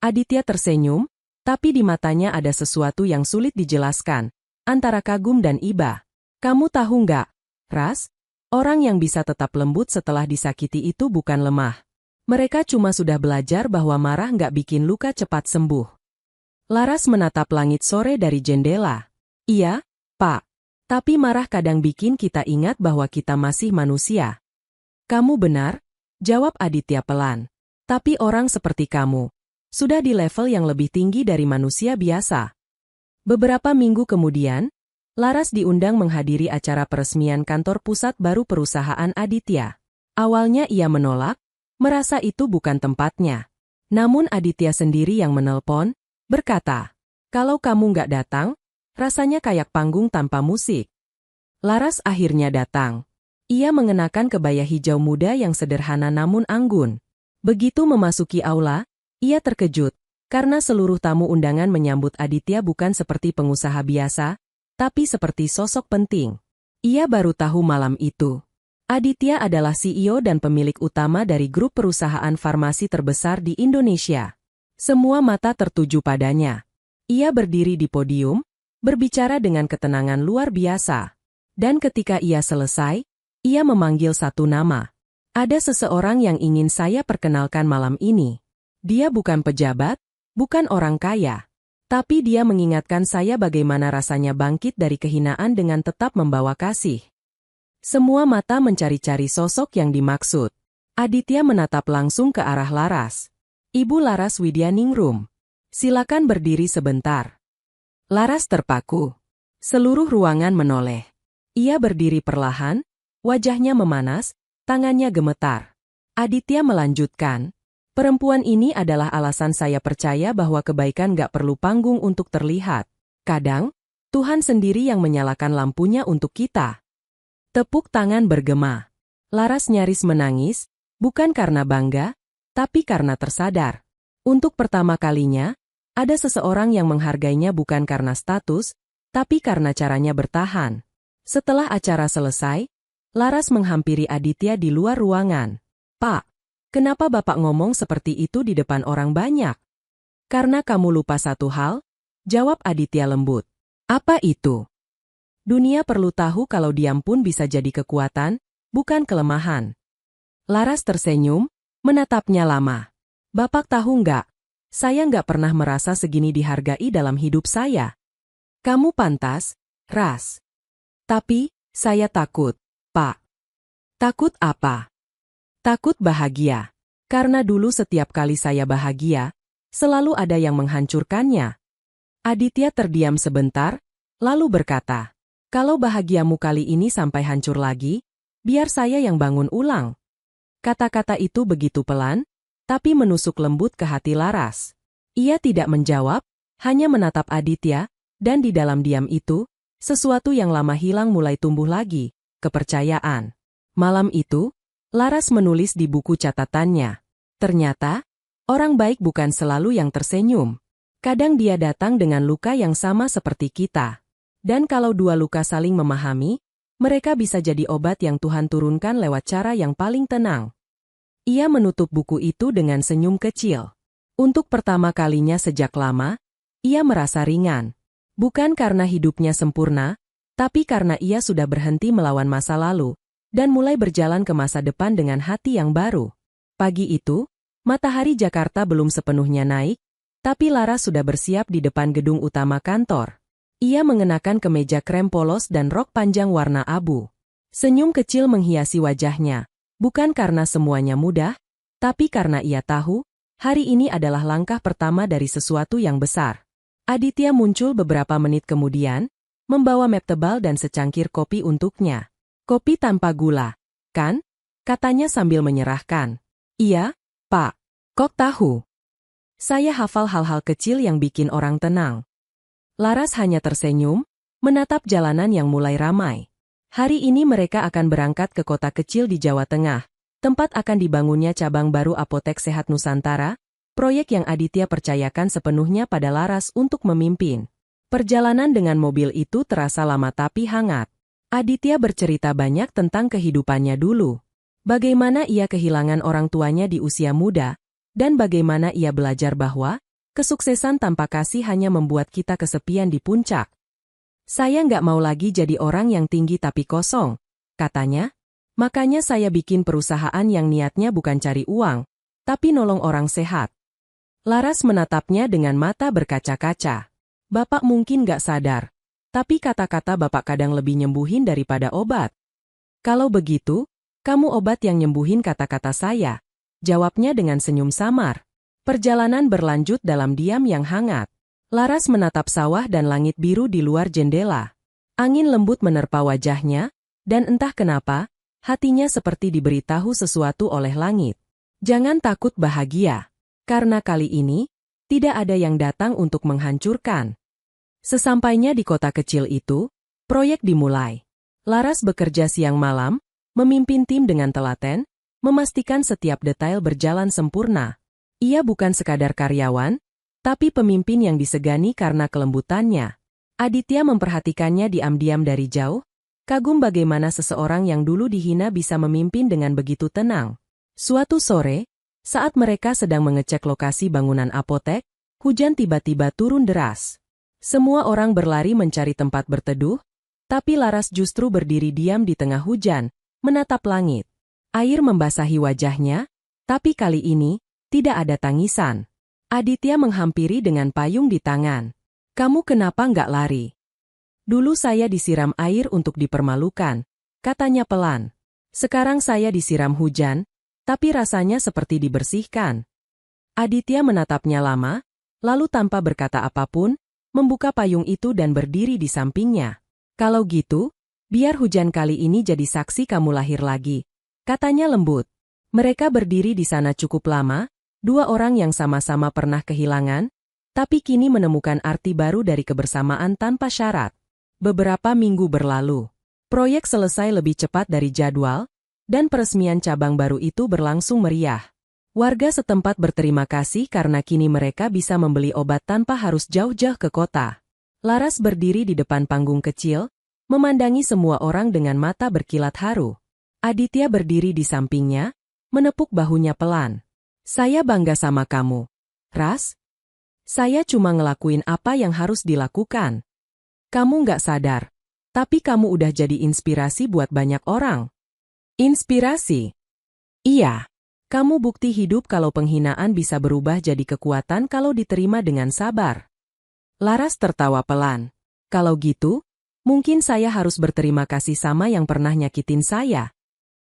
Aditya tersenyum, tapi di matanya ada sesuatu yang sulit dijelaskan, antara kagum dan iba. "Kamu tahu nggak, Ras? Orang yang bisa tetap lembut setelah disakiti itu bukan lemah. Mereka cuma sudah belajar bahwa marah nggak bikin luka cepat sembuh." Laras menatap langit sore dari jendela. "Iya, Pak. Tapi marah kadang bikin kita ingat bahwa kita masih manusia." "Kamu benar," jawab Aditya pelan. "Tapi orang seperti kamu sudah di level yang lebih tinggi dari manusia biasa." Beberapa minggu kemudian, Laras diundang menghadiri acara peresmian kantor pusat baru perusahaan Aditya. Awalnya ia menolak, merasa itu bukan tempatnya. Namun Aditya sendiri yang menelpon, berkata, "Kalau kamu nggak datang, rasanya kayak panggung tanpa musik." Laras akhirnya datang. Ia mengenakan kebaya hijau muda yang sederhana namun anggun. Begitu memasuki aula, ia terkejut, karena seluruh tamu undangan menyambut Aditya bukan seperti pengusaha biasa, tapi seperti sosok penting. Ia baru tahu malam itu. Aditya adalah CEO dan pemilik utama dari grup perusahaan farmasi terbesar di Indonesia. Semua mata tertuju padanya. Ia berdiri di podium, berbicara dengan ketenangan luar biasa. Dan ketika ia selesai, ia memanggil satu nama. "Ada seseorang yang ingin saya perkenalkan malam ini. Dia bukan pejabat, bukan orang kaya. Tapi dia mengingatkan saya bagaimana rasanya bangkit dari kehinaan dengan tetap membawa kasih." Semua mata mencari-cari sosok yang dimaksud. Aditya menatap langsung ke arah Laras. "Ibu Laras Widyaningrum. Silakan berdiri sebentar." Laras terpaku. Seluruh ruangan menoleh. Ia berdiri perlahan, wajahnya memanas, tangannya gemetar. Aditya melanjutkan, "Perempuan ini adalah alasan saya percaya bahwa kebaikan gak perlu panggung untuk terlihat. Kadang, Tuhan sendiri yang menyalakan lampunya untuk kita." Tepuk tangan bergema. Laras nyaris menangis, bukan karena bangga, tapi karena tersadar. Untuk pertama kalinya, ada seseorang yang menghargainya bukan karena status, tapi karena caranya bertahan. Setelah acara selesai, Laras menghampiri Aditya di luar ruangan. "Pak, kenapa Bapak ngomong seperti itu di depan orang banyak?" "Karena kamu lupa satu hal," jawab Aditya lembut. "Apa itu?" "Dunia perlu tahu kalau diam pun bisa jadi kekuatan, bukan kelemahan." Laras tersenyum, menatapnya lama. "Bapak tahu nggak, saya nggak pernah merasa segini dihargai dalam hidup saya." "Kamu pantas, Ras. Tapi, saya takut, Pak." "Takut apa?" "Takut bahagia. Karena dulu setiap kali saya bahagia, selalu ada yang menghancurkannya." Aditya terdiam sebentar, lalu berkata, "Kalau bahagiamu kali ini sampai hancur lagi, biar saya yang bangun ulang." Kata-kata itu begitu pelan, tapi menusuk lembut ke hati Laras. Ia tidak menjawab, hanya menatap Aditya, dan di dalam diam itu, sesuatu yang lama hilang mulai tumbuh lagi, kepercayaan. Malam itu, Laras menulis di buku catatannya. Ternyata, orang baik bukan selalu yang tersenyum. Kadang dia datang dengan luka yang sama seperti kita. Dan kalau dua luka saling memahami, mereka bisa jadi obat yang Tuhan turunkan lewat cara yang paling tenang. Ia menutup buku itu dengan senyum kecil. Untuk pertama kalinya sejak lama, ia merasa ringan. Bukan karena hidupnya sempurna, tapi karena ia sudah berhenti melawan masa lalu, dan mulai berjalan ke masa depan dengan hati yang baru. Pagi itu, matahari Jakarta belum sepenuhnya naik, tapi Laras sudah bersiap di depan gedung utama kantor. Ia mengenakan kemeja krem polos dan rok panjang warna abu. Senyum kecil menghiasi wajahnya, bukan karena semuanya mudah, tapi karena ia tahu, hari ini adalah langkah pertama dari sesuatu yang besar. Aditya muncul beberapa menit kemudian, membawa map tebal dan secangkir kopi untuknya. Kopi tanpa gula, kan? Katanya sambil menyerahkan. Iya, Pak. Kok tahu? Saya hafal hal-hal kecil yang bikin orang tenang. Laras hanya tersenyum, menatap jalanan yang mulai ramai. Hari ini mereka akan berangkat ke kota kecil di Jawa Tengah, tempat akan dibangunnya cabang baru Apotek Sehat Nusantara, proyek yang Aditya percayakan sepenuhnya pada Laras untuk memimpin. Perjalanan dengan mobil itu terasa lama tapi hangat. Aditya bercerita banyak tentang kehidupannya dulu. Bagaimana ia kehilangan orang tuanya di usia muda, dan bagaimana ia belajar bahwa kesuksesan tanpa kasih hanya membuat kita kesepian di puncak. Saya nggak mau lagi jadi orang yang tinggi tapi kosong, katanya. Makanya saya bikin perusahaan yang niatnya bukan cari uang, tapi nolong orang sehat. Laras menatapnya dengan mata berkaca-kaca. Bapak mungkin nggak sadar, tapi kata-kata Bapak kadang lebih nyembuhin daripada obat. Kalau begitu, kamu obat yang nyembuhin kata-kata saya, jawabnya dengan senyum samar. Perjalanan berlanjut dalam diam yang hangat. Laras menatap sawah dan langit biru di luar jendela. Angin lembut menerpa wajahnya, dan entah kenapa, hatinya seperti diberitahu sesuatu oleh langit. Jangan takut bahagia, karena kali ini, tidak ada yang datang untuk menghancurkan. Sesampainya di kota kecil itu, proyek dimulai. Laras bekerja siang malam, memimpin tim dengan telaten, memastikan setiap detail berjalan sempurna. Ia bukan sekadar karyawan, tapi pemimpin yang disegani karena kelembutannya. Aditya memperhatikannya diam-diam dari jauh, kagum bagaimana seseorang yang dulu dihina bisa memimpin dengan begitu tenang. Suatu sore, saat mereka sedang mengecek lokasi bangunan apotek, hujan tiba-tiba turun deras. Semua orang berlari mencari tempat berteduh, tapi Laras justru berdiri diam di tengah hujan, menatap langit. Air membasahi wajahnya, tapi kali ini, tidak ada tangisan. Aditya menghampiri dengan payung di tangan. Kamu kenapa nggak lari? Dulu saya disiram air untuk dipermalukan, katanya pelan. Sekarang saya disiram hujan, tapi rasanya seperti dibersihkan. Aditya menatapnya lama, lalu tanpa berkata apapun, membuka payung itu dan berdiri di sampingnya. Kalau gitu, biar hujan kali ini jadi saksi kamu lahir lagi, katanya lembut. Mereka berdiri di sana cukup lama, dua orang yang sama-sama pernah kehilangan, tapi kini menemukan arti baru dari kebersamaan tanpa syarat. Beberapa minggu berlalu. Proyek selesai lebih cepat dari jadwal, dan peresmian cabang baru itu berlangsung meriah. Warga setempat berterima kasih karena kini mereka bisa membeli obat tanpa harus jauh-jauh ke kota. Laras berdiri di depan panggung kecil, memandangi semua orang dengan mata berkilat haru. Aditya berdiri di sampingnya, menepuk bahunya pelan. Saya bangga sama kamu, Ras. Saya cuma ngelakuin apa yang harus dilakukan. Kamu nggak sadar, tapi kamu udah jadi inspirasi buat banyak orang. Inspirasi? Iya. Kamu bukti hidup kalau penghinaan bisa berubah jadi kekuatan kalau diterima dengan sabar. Laras tertawa pelan. Kalau gitu, mungkin saya harus berterima kasih sama yang pernah nyakitin saya.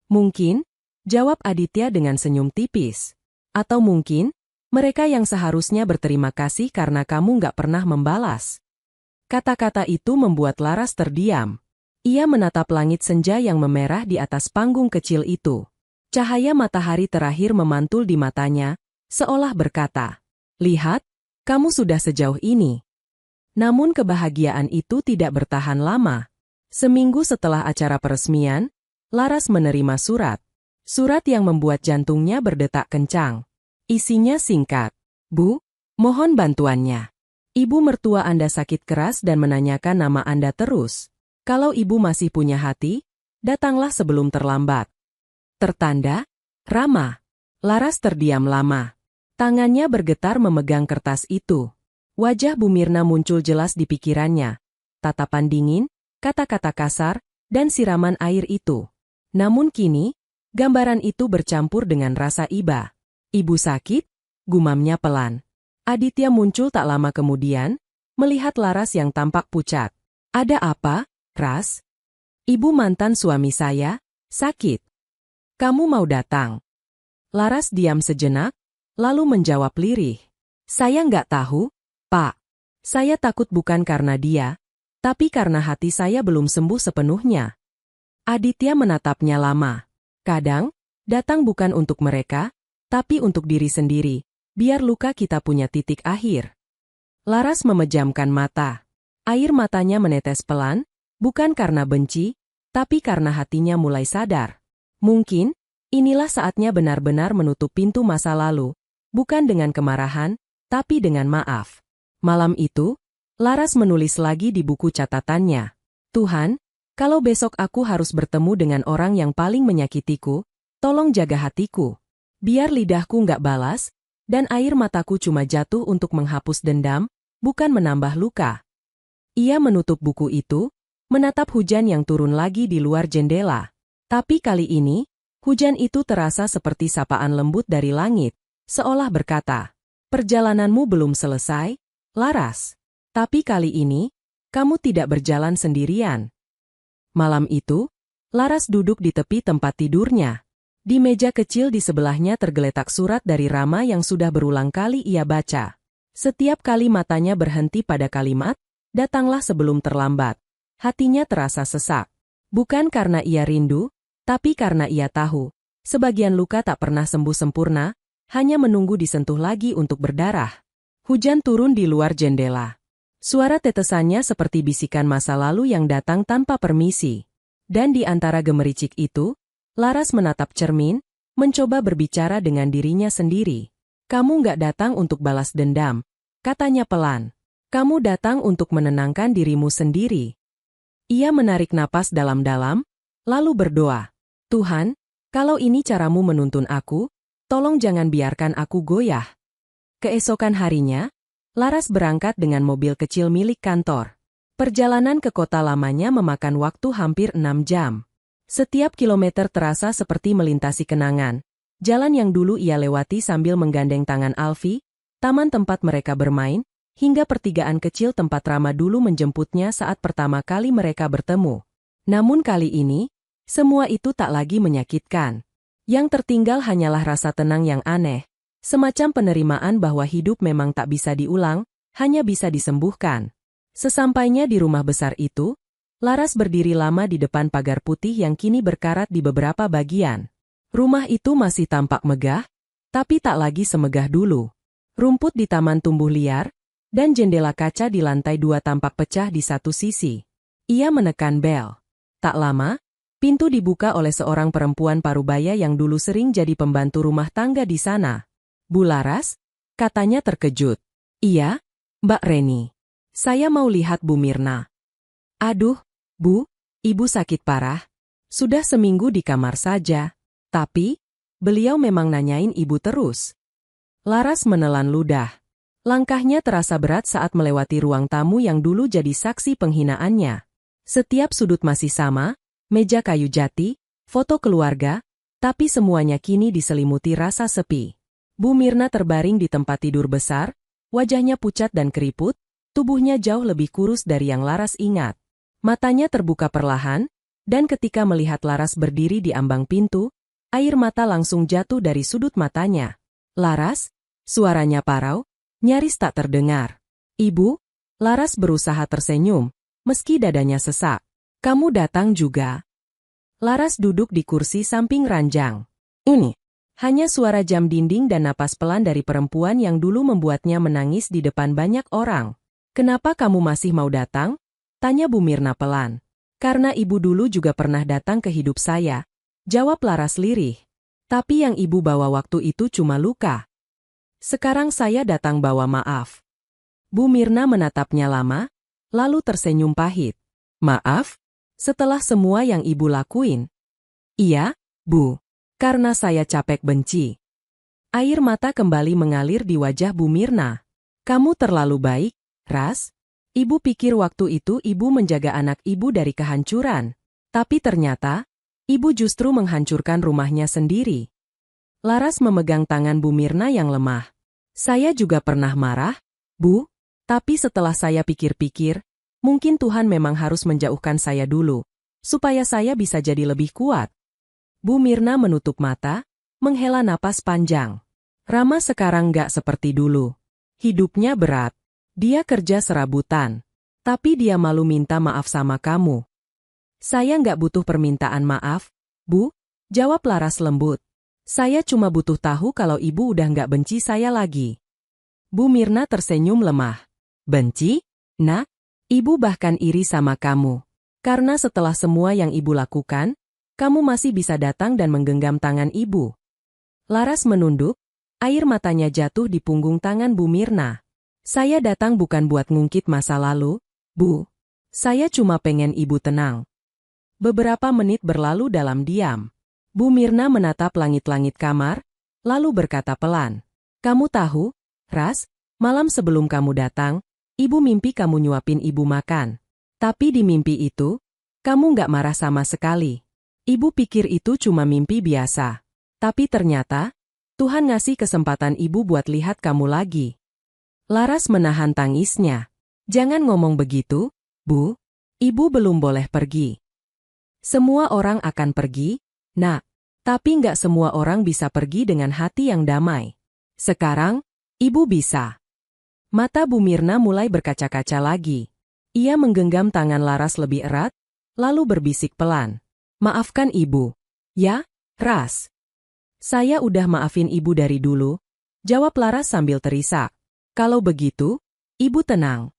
Mungkin, jawab Aditya dengan senyum tipis. Atau mungkin, mereka yang seharusnya berterima kasih karena kamu nggak pernah membalas. Kata-kata itu membuat Laras terdiam. Ia menatap langit senja yang memerah di atas panggung kecil itu. Cahaya matahari terakhir memantul di matanya, seolah berkata, "Lihat, kamu sudah sejauh ini." Namun kebahagiaan itu tidak bertahan lama. Seminggu setelah acara peresmian, Laras menerima surat. Surat yang membuat jantungnya berdetak kencang. Isinya singkat. Bu, mohon bantuannya. Ibu mertua Anda sakit keras dan menanyakan nama Anda terus. Kalau ibu masih punya hati, datanglah sebelum terlambat. Tertanda, Rama. Laras terdiam lama. Tangannya bergetar memegang kertas itu. Wajah Bu Mirna muncul jelas di pikirannya. Tatapan dingin, kata-kata kasar, dan siraman air itu. Namun kini, gambaran itu bercampur dengan rasa iba. Ibu sakit? Gumamnya pelan. Aditya muncul tak lama kemudian, melihat Laras yang tampak pucat. Ada apa, Ras? Ibu mantan suami saya, sakit. Kamu mau datang? Laras diam sejenak, lalu menjawab lirih. Saya nggak tahu, Pak. Saya takut bukan karena dia, tapi karena hati saya belum sembuh sepenuhnya. Aditya menatapnya lama. Kadang, datang bukan untuk mereka, tapi untuk diri sendiri, biar luka kita punya titik akhir. Laras memejamkan mata. Air matanya menetes pelan, bukan karena benci, tapi karena hatinya mulai sadar. Mungkin, inilah saatnya benar-benar menutup pintu masa lalu, bukan dengan kemarahan, tapi dengan maaf. Malam itu, Laras menulis lagi di buku catatannya. Tuhan, kalau besok aku harus bertemu dengan orang yang paling menyakitiku, tolong jaga hatiku. Biar lidahku nggak balas, dan air mataku cuma jatuh untuk menghapus dendam, bukan menambah luka. Ia menutup buku itu, menatap hujan yang turun lagi di luar jendela. Tapi kali ini, hujan itu terasa seperti sapaan lembut dari langit, seolah berkata, perjalananmu belum selesai, Laras. Tapi kali ini, kamu tidak berjalan sendirian. Malam itu, Laras duduk di tepi tempat tidurnya. Di meja kecil di sebelahnya tergeletak surat dari Rama yang sudah berulang kali ia baca. Setiap kali matanya berhenti pada kalimat, datanglah sebelum terlambat. Hatinya terasa sesak. Bukan karena ia rindu, tapi karena ia tahu. Sebagian luka tak pernah sembuh sempurna, hanya menunggu disentuh lagi untuk berdarah. Hujan turun di luar jendela. Suara tetesannya seperti bisikan masa lalu yang datang tanpa permisi. Dan di antara gemericik itu, Laras menatap cermin, mencoba berbicara dengan dirinya sendiri. Kamu nggak datang untuk balas dendam, katanya pelan. Kamu datang untuk menenangkan dirimu sendiri. Ia menarik napas dalam-dalam, lalu berdoa. Tuhan, kalau ini caramu menuntun aku, tolong jangan biarkan aku goyah. Keesokan harinya, Laras berangkat dengan mobil kecil milik kantor. Perjalanan ke kota lamanya memakan waktu hampir 6 jam. Setiap kilometer terasa seperti melintasi kenangan. Jalan yang dulu ia lewati sambil menggandeng tangan Alfi, taman tempat mereka bermain, hingga pertigaan kecil tempat Rama dulu menjemputnya saat pertama kali mereka bertemu. Namun kali ini, semua itu tak lagi menyakitkan. Yang tertinggal hanyalah rasa tenang yang aneh. Semacam penerimaan bahwa hidup memang tak bisa diulang, hanya bisa disembuhkan. Sesampainya di rumah besar itu, Laras berdiri lama di depan pagar putih yang kini berkarat di beberapa bagian. Rumah itu masih tampak megah, tapi tak lagi semegah dulu. Rumput di taman tumbuh liar, dan jendela kaca di lantai 2 tampak pecah di satu sisi. Ia menekan bel. Tak lama, pintu dibuka oleh seorang perempuan parubaya yang dulu sering jadi pembantu rumah tangga di sana. Bu Laras, katanya terkejut. Iya, Mbak Reni. Saya mau lihat Bu Mirna. Aduh, Bu, Ibu sakit parah. Sudah seminggu di kamar saja. Tapi, beliau memang nanyain Ibu terus. Laras menelan ludah. Langkahnya terasa berat saat melewati ruang tamu yang dulu jadi saksi penghinaannya. Setiap sudut masih sama, meja kayu jati, foto keluarga, tapi semuanya kini diselimuti rasa sepi. Bu Mirna terbaring di tempat tidur besar, wajahnya pucat dan keriput, tubuhnya jauh lebih kurus dari yang Laras ingat. Matanya terbuka perlahan, dan ketika melihat Laras berdiri di ambang pintu, air mata langsung jatuh dari sudut matanya. Laras, suaranya parau, nyaris tak terdengar. Ibu, Laras berusaha tersenyum, meski dadanya sesak. Kamu datang juga. Laras duduk di kursi samping ranjang. Ini. Hanya suara jam dinding dan napas pelan dari perempuan yang dulu membuatnya menangis di depan banyak orang. Kenapa kamu masih mau datang? Tanya Bu Mirna pelan. Karena ibu dulu juga pernah datang ke hidup saya. Jawab Laras lirih. Tapi yang ibu bawa waktu itu cuma luka. Sekarang saya datang bawa maaf. Bu Mirna menatapnya lama, lalu tersenyum pahit. Maaf, setelah semua yang ibu lakuin. Iya, Bu. Karena saya capek benci. Air mata kembali mengalir di wajah Bu Mirna. Kamu terlalu baik, Ras. Ibu pikir waktu itu ibu menjaga anak ibu dari kehancuran. Tapi ternyata, ibu justru menghancurkan rumahnya sendiri. Laras memegang tangan Bu Mirna yang lemah. Saya juga pernah marah, Bu. Tapi setelah saya pikir-pikir, mungkin Tuhan memang harus menjauhkan saya dulu, supaya saya bisa jadi lebih kuat. Bu Mirna menutup mata, menghela napas panjang. Rama sekarang gak seperti dulu. Hidupnya berat. Dia kerja serabutan. Tapi dia malu minta maaf sama kamu. Saya gak butuh permintaan maaf, Bu. Jawab Laras lembut. Saya cuma butuh tahu kalau ibu udah gak benci saya lagi. Bu Mirna tersenyum lemah. Benci? Nak, ibu bahkan iri sama kamu. Karena setelah semua yang ibu lakukan, kamu masih bisa datang dan menggenggam tangan ibu. Laras menunduk, air matanya jatuh di punggung tangan Bu Mirna. Saya datang bukan buat ngungkit masa lalu, Bu. Saya cuma pengen ibu tenang. Beberapa menit berlalu dalam diam. Bu Mirna menatap langit-langit kamar, lalu berkata pelan. Kamu tahu, Ras, malam sebelum kamu datang, ibu mimpi kamu nyuapin ibu makan. Tapi di mimpi itu, kamu gak marah sama sekali. Ibu pikir itu cuma mimpi biasa. Tapi ternyata, Tuhan ngasih kesempatan ibu buat lihat kamu lagi. Laras menahan tangisnya. Jangan ngomong begitu, Bu. Ibu belum boleh pergi. Semua orang akan pergi, Nak. Tapi nggak semua orang bisa pergi dengan hati yang damai. Sekarang, ibu bisa. Mata Bu Mirna mulai berkaca-kaca lagi. Ia menggenggam tangan Laras lebih erat, lalu berbisik pelan. Maafkan ibu. Ya, Ras. Saya udah maafin ibu dari dulu, jawab Laras sambil terisak. Kalau begitu, ibu tenang.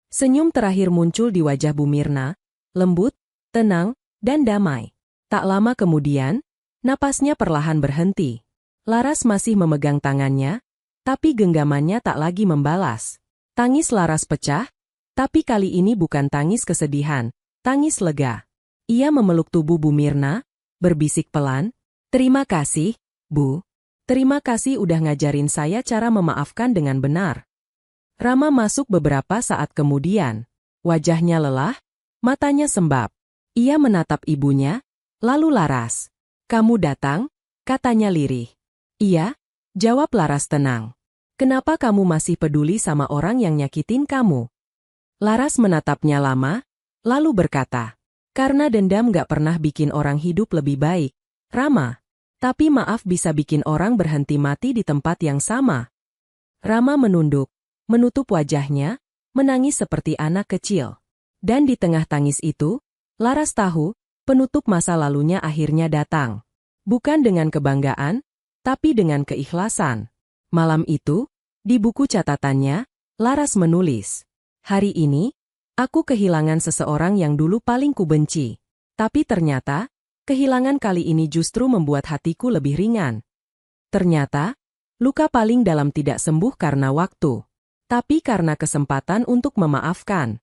Senyum terakhir muncul di wajah Bu Mirna, lembut, tenang, dan damai. Tak lama kemudian, napasnya perlahan berhenti. Laras masih memegang tangannya, tapi genggamannya tak lagi membalas. Tangis Laras pecah, tapi kali ini bukan tangis kesedihan, tangis lega. Ia memeluk tubuh Bu Mirna, berbisik pelan, terima kasih, Bu. Terima kasih udah ngajarin saya cara memaafkan dengan benar. Rama masuk beberapa saat kemudian. Wajahnya lelah, matanya sembab. Ia menatap ibunya, lalu Laras. Kamu datang? Katanya lirih. Iya, jawab Laras tenang. Kenapa kamu masih peduli sama orang yang nyakitin kamu? Laras menatapnya lama, lalu berkata. Karena dendam gak pernah bikin orang hidup lebih baik, Rama. Tapi maaf bisa bikin orang berhenti mati di tempat yang sama. Rama menunduk, menutup wajahnya, menangis seperti anak kecil. Dan di tengah tangis itu, Laras tahu, penutup masa lalunya akhirnya datang. Bukan dengan kebanggaan, tapi dengan keikhlasan. Malam itu, di buku catatannya, Laras menulis, hari ini, aku kehilangan seseorang yang dulu paling kubenci. Tapi ternyata, kehilangan kali ini justru membuat hatiku lebih ringan. Ternyata, luka paling dalam tidak sembuh karena waktu, tapi karena kesempatan untuk memaafkan.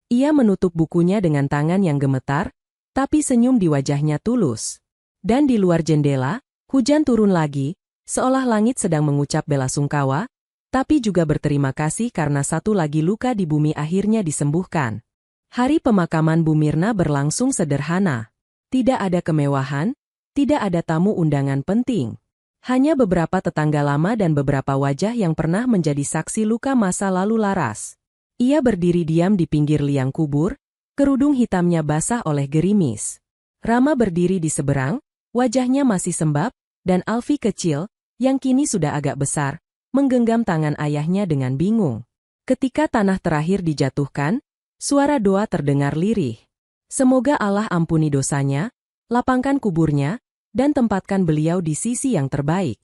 Ia menutup bukunya dengan tangan yang gemetar, tapi senyum di wajahnya tulus. Dan di luar jendela, hujan turun lagi, seolah langit sedang mengucap belasungkawa, tapi juga berterima kasih karena satu lagi luka di bumi akhirnya disembuhkan. Hari pemakaman Bu Mirna berlangsung sederhana. Tidak ada kemewahan, tidak ada tamu undangan penting. Hanya beberapa tetangga lama dan beberapa wajah yang pernah menjadi saksi luka masa lalu Laras. Ia berdiri diam di pinggir liang kubur, kerudung hitamnya basah oleh gerimis. Rama berdiri di seberang, wajahnya masih sembab, dan Alfi kecil, yang kini sudah agak besar, menggenggam tangan ayahnya dengan bingung. Ketika tanah terakhir dijatuhkan, suara doa terdengar lirih. Semoga Allah ampuni dosanya, lapangkan kuburnya, dan tempatkan beliau di sisi yang terbaik.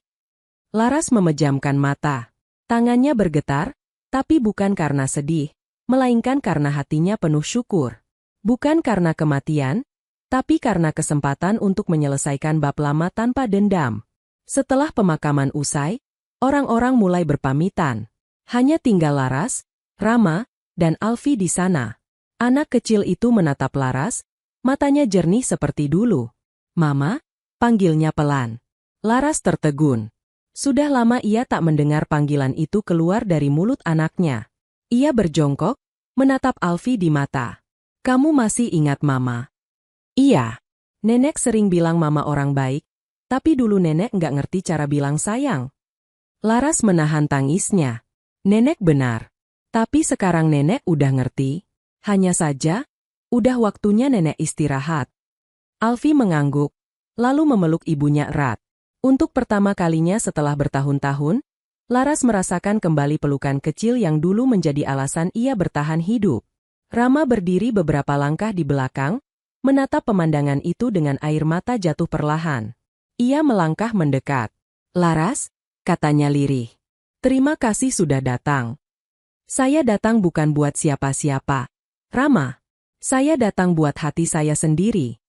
Laras memejamkan mata. Tangannya bergetar, tapi bukan karena sedih, melainkan karena hatinya penuh syukur. Bukan karena kematian, tapi karena kesempatan untuk menyelesaikan bab lama tanpa dendam. Setelah pemakaman usai, orang-orang mulai berpamitan. Hanya tinggal Laras, Rama dan Alfi di sana. Anak kecil itu menatap Laras, matanya jernih seperti dulu. "Mama?" panggilnya pelan. Laras tertegun. Sudah lama ia tak mendengar panggilan itu keluar dari mulut anaknya. Ia berjongkok, menatap Alfi di mata. "Kamu masih ingat Mama?" "Iya. Nenek sering bilang Mama orang baik, tapi dulu nenek nggak ngerti cara bilang sayang." Laras menahan tangisnya. Nenek benar. Tapi sekarang nenek udah ngerti. Hanya saja, udah waktunya nenek istirahat. Alfi mengangguk, lalu memeluk ibunya erat. Untuk pertama kalinya setelah bertahun-tahun, Laras merasakan kembali pelukan kecil yang dulu menjadi alasan ia bertahan hidup. Rama berdiri beberapa langkah di belakang, menatap pemandangan itu dengan air mata jatuh perlahan. Ia melangkah mendekat. "Laras," katanya lirih. "Terima kasih sudah datang." "Saya datang bukan buat siapa-siapa, Rama. Saya datang buat hati saya sendiri."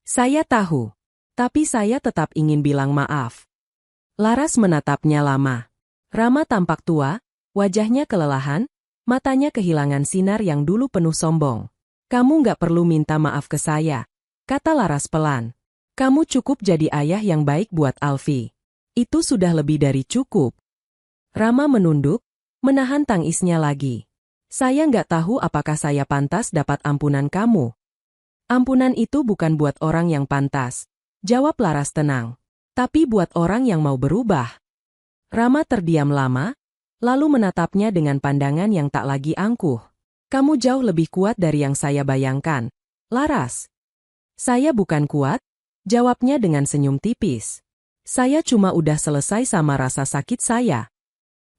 "Saya tahu. Tapi saya tetap ingin bilang maaf." Laras menatapnya lama. Rama tampak tua, wajahnya kelelahan, matanya kehilangan sinar yang dulu penuh sombong. "Kamu nggak perlu minta maaf ke saya," kata Laras pelan. "Kamu cukup jadi ayah yang baik buat Alfi. Itu sudah lebih dari cukup." Rama menunduk, menahan tangisnya lagi. "Saya nggak tahu apakah saya pantas dapat ampunan kamu." "Ampunan itu bukan buat orang yang pantas," jawab Laras tenang. "Tapi buat orang yang mau berubah." Rama terdiam lama, lalu menatapnya dengan pandangan yang tak lagi angkuh. "Kamu jauh lebih kuat dari yang saya bayangkan, Laras." "Saya bukan kuat," jawabnya dengan senyum tipis. "Saya cuma udah selesai sama rasa sakit saya."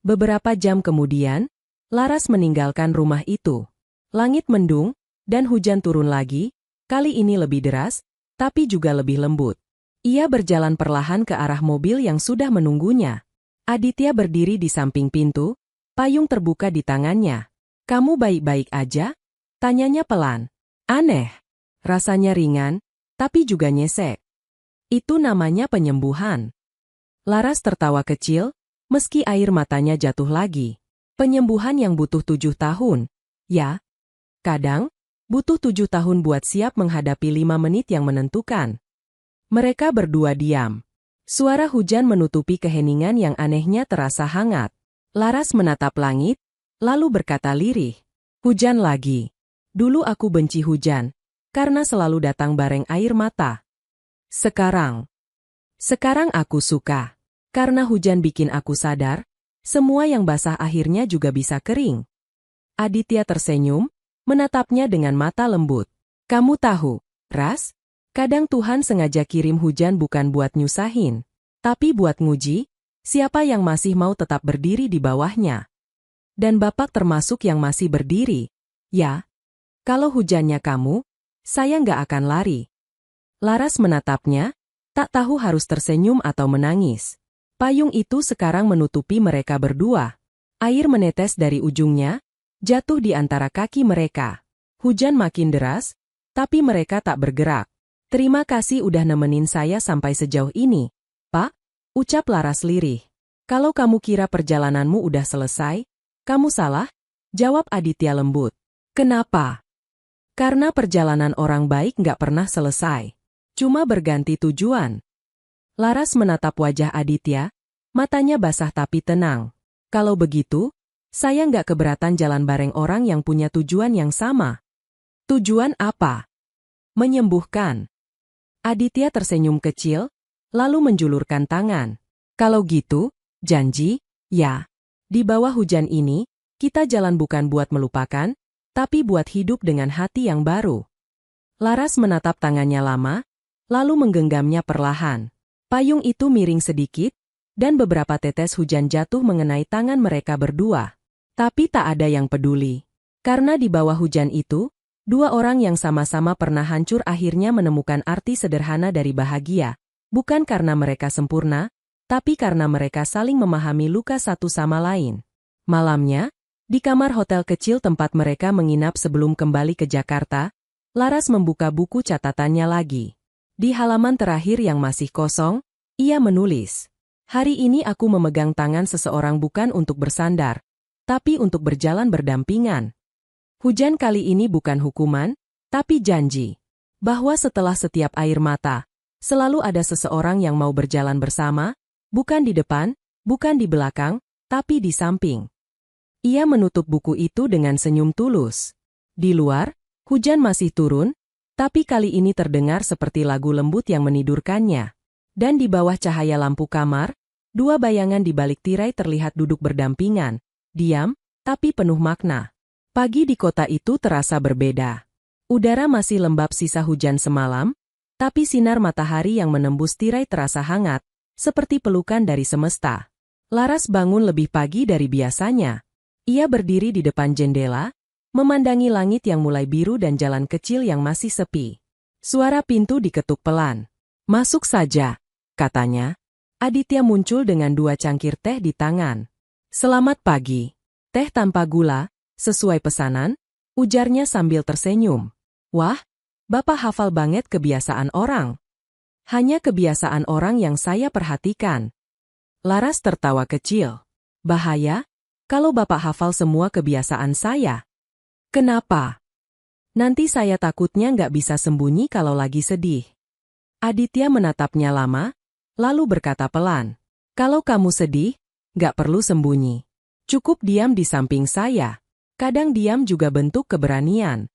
Beberapa jam kemudian, Laras meninggalkan rumah itu. Langit mendung, dan hujan turun lagi, kali ini lebih deras, tapi juga lebih lembut. Ia berjalan perlahan ke arah mobil yang sudah menunggunya. Aditya berdiri di samping pintu, payung terbuka di tangannya. "Kamu baik-baik aja?" tanyanya pelan. Aneh. Rasanya ringan, tapi juga nyesek. "Itu namanya penyembuhan." Laras tertawa kecil, meski air matanya jatuh lagi. "Penyembuhan yang butuh 7 tahun. Ya, kadang, butuh 7 tahun buat siap menghadapi 5 menit yang menentukan." Mereka berdua diam. Suara hujan menutupi keheningan yang anehnya terasa hangat. Laras menatap langit, lalu berkata lirih. "Hujan lagi. Dulu aku benci hujan, karena selalu datang bareng air mata. Sekarang aku suka. Karena hujan bikin aku sadar, semua yang basah akhirnya juga bisa kering." Aditya tersenyum, menatapnya dengan mata lembut. "Kamu tahu, Ras, kadang Tuhan sengaja kirim hujan bukan buat nyusahin, tapi buat nguji, siapa yang masih mau tetap berdiri di bawahnya. Dan Bapak termasuk yang masih berdiri. Ya, kalau hujannya kamu, saya nggak akan lari." Laras menatapnya, tak tahu harus tersenyum atau menangis. Payung itu sekarang menutupi mereka berdua. Air menetes dari ujungnya, jatuh di antara kaki mereka. Hujan makin deras, tapi mereka tak bergerak. "Terima kasih udah nemenin saya sampai sejauh ini, Pak," ucap Laras lirih. "Kalau kamu kira perjalananmu udah selesai, kamu salah," jawab Aditya lembut. "Kenapa?" "Karena perjalanan orang baik nggak pernah selesai. Cuma berganti tujuan." Laras menatap wajah Aditya, matanya basah tapi tenang. "Kalau begitu, saya nggak keberatan jalan bareng orang yang punya tujuan yang sama." "Tujuan apa?" "Menyembuhkan." Aditya tersenyum kecil, lalu menjulurkan tangan. "Kalau gitu, janji, ya. Di bawah hujan ini, kita jalan bukan buat melupakan, tapi buat hidup dengan hati yang baru." Laras menatap tangannya lama, lalu menggenggamnya perlahan. Payung itu miring sedikit, dan beberapa tetes hujan jatuh mengenai tangan mereka berdua. Tapi tak ada yang peduli. Karena di bawah hujan itu, dua orang yang sama-sama pernah hancur akhirnya menemukan arti sederhana dari bahagia. Bukan karena mereka sempurna, tapi karena mereka saling memahami luka satu sama lain. Malamnya, di kamar hotel kecil tempat mereka menginap sebelum kembali ke Jakarta, Laras membuka buku catatannya lagi. Di halaman terakhir yang masih kosong, ia menulis, "Hari ini aku memegang tangan seseorang bukan untuk bersandar, tapi untuk berjalan berdampingan. Hujan kali ini bukan hukuman, tapi janji. Bahwa setelah setiap air mata, selalu ada seseorang yang mau berjalan bersama, bukan di depan, bukan di belakang, tapi di samping. Ia menutup buku itu dengan senyum tulus. Di luar, hujan masih turun, tapi kali ini terdengar seperti lagu lembut yang menidurkannya. Dan di bawah cahaya lampu kamar, dua bayangan di balik tirai terlihat duduk berdampingan, diam, tapi penuh makna. Pagi di kota itu terasa berbeda. Udara masih lembab sisa hujan semalam, tapi sinar matahari yang menembus tirai terasa hangat, seperti pelukan dari semesta. Laras bangun lebih pagi dari biasanya. Ia berdiri di depan jendela, memandangi langit yang mulai biru dan jalan kecil yang masih sepi. Suara pintu diketuk pelan. "Masuk saja," katanya. Aditya muncul dengan 2 cangkir teh di tangan. "Selamat pagi. Teh tanpa gula, sesuai pesanan," ujarnya sambil tersenyum. "Wah, Bapak hafal banget kebiasaan orang." "Hanya kebiasaan orang yang saya perhatikan." Laras tertawa kecil. "Bahaya, kalau Bapak hafal semua kebiasaan saya." "Kenapa?" "Nanti saya takutnya nggak bisa sembunyi kalau lagi sedih." Aditya menatapnya lama, lalu berkata pelan, "Kalau kamu sedih, nggak perlu sembunyi. Cukup diam di samping saya. Kadang diam juga bentuk keberanian."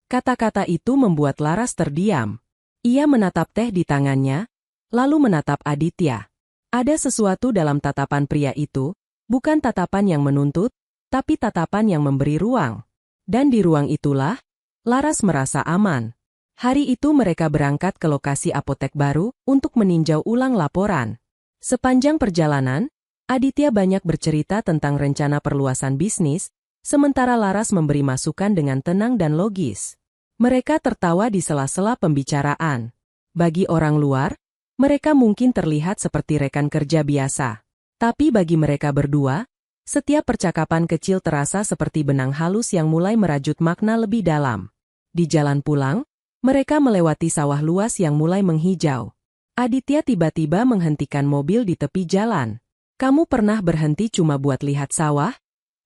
Kata-kata itu membuat Laras terdiam. Ia menatap teh di tangannya, lalu menatap Aditya. Ada sesuatu dalam tatapan pria itu, bukan tatapan yang menuntut, tapi tatapan yang memberi ruang. Dan di ruang itulah, Laras merasa aman. Hari itu mereka berangkat ke lokasi apotek baru untuk meninjau ulang laporan. Sepanjang perjalanan, Aditya banyak bercerita tentang rencana perluasan bisnis, sementara Laras memberi masukan dengan tenang dan logis. Mereka tertawa di sela-sela pembicaraan. Bagi orang luar, mereka mungkin terlihat seperti rekan kerja biasa. Tapi bagi mereka berdua, setiap percakapan kecil terasa seperti benang halus yang mulai merajut makna lebih dalam. Di jalan pulang, mereka melewati sawah luas yang mulai menghijau. Aditya tiba-tiba menghentikan mobil di tepi jalan. "Kamu pernah berhenti cuma buat lihat sawah?"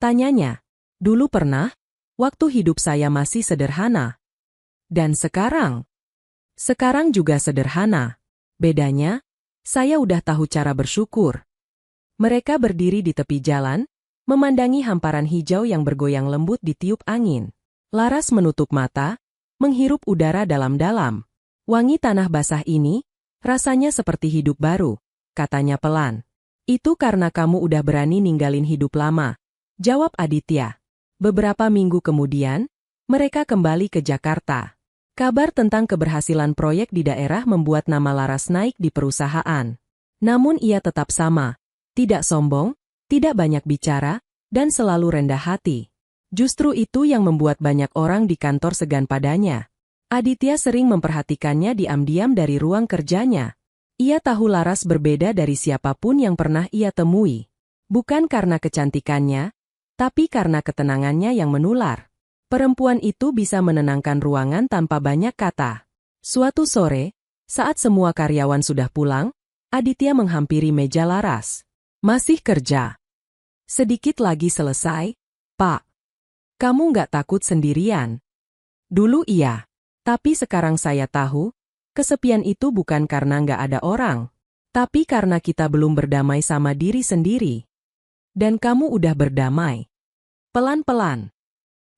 tanyanya. "Dulu pernah, waktu hidup saya masih sederhana." "Dan sekarang?" "Sekarang juga sederhana. Bedanya, saya udah tahu cara bersyukur." Mereka berdiri di tepi jalan, memandangi hamparan hijau yang bergoyang lembut ditiup angin. Laras menutup mata, menghirup udara dalam-dalam. "Wangi tanah basah ini, rasanya seperti hidup baru," katanya pelan. "Itu karena kamu udah berani ninggalin hidup lama," jawab Aditya. Beberapa minggu kemudian, mereka kembali ke Jakarta. Kabar tentang keberhasilan proyek di daerah membuat nama Laras naik di perusahaan. Namun ia tetap sama. Tidak sombong, tidak banyak bicara, dan selalu rendah hati. Justru itu yang membuat banyak orang di kantor segan padanya. Aditya sering memperhatikannya diam-diam dari ruang kerjanya. Ia tahu Laras berbeda dari siapapun yang pernah ia temui. Bukan karena kecantikannya, tapi karena ketenangannya yang menular. Perempuan itu bisa menenangkan ruangan tanpa banyak kata. Suatu sore, saat semua karyawan sudah pulang, Aditya menghampiri meja Laras. "Masih kerja? Sedikit lagi selesai, Pak. Kamu nggak takut sendirian?" "Dulu iya. Tapi sekarang saya tahu, kesepian itu bukan karena nggak ada orang. Tapi karena kita belum berdamai sama diri sendiri." "Dan kamu udah berdamai?" Pelan-pelan.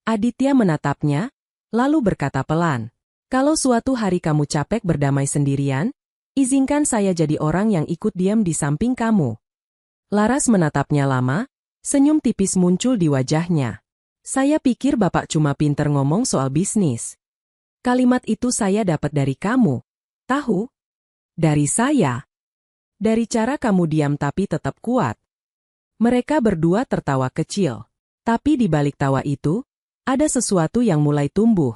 Aditya menatapnya, lalu berkata pelan, "Kalau suatu hari kamu capek berdamai sendirian, izinkan saya jadi orang yang ikut diam di samping kamu." Laras menatapnya lama, senyum tipis muncul di wajahnya. "Saya pikir Bapak cuma pinter ngomong soal bisnis." "Kalimat itu saya dapat dari kamu. Tahu? Dari saya. Dari cara kamu diam tapi tetap kuat." Mereka berdua tertawa kecil. Tapi di balik tawa itu, ada sesuatu yang mulai tumbuh.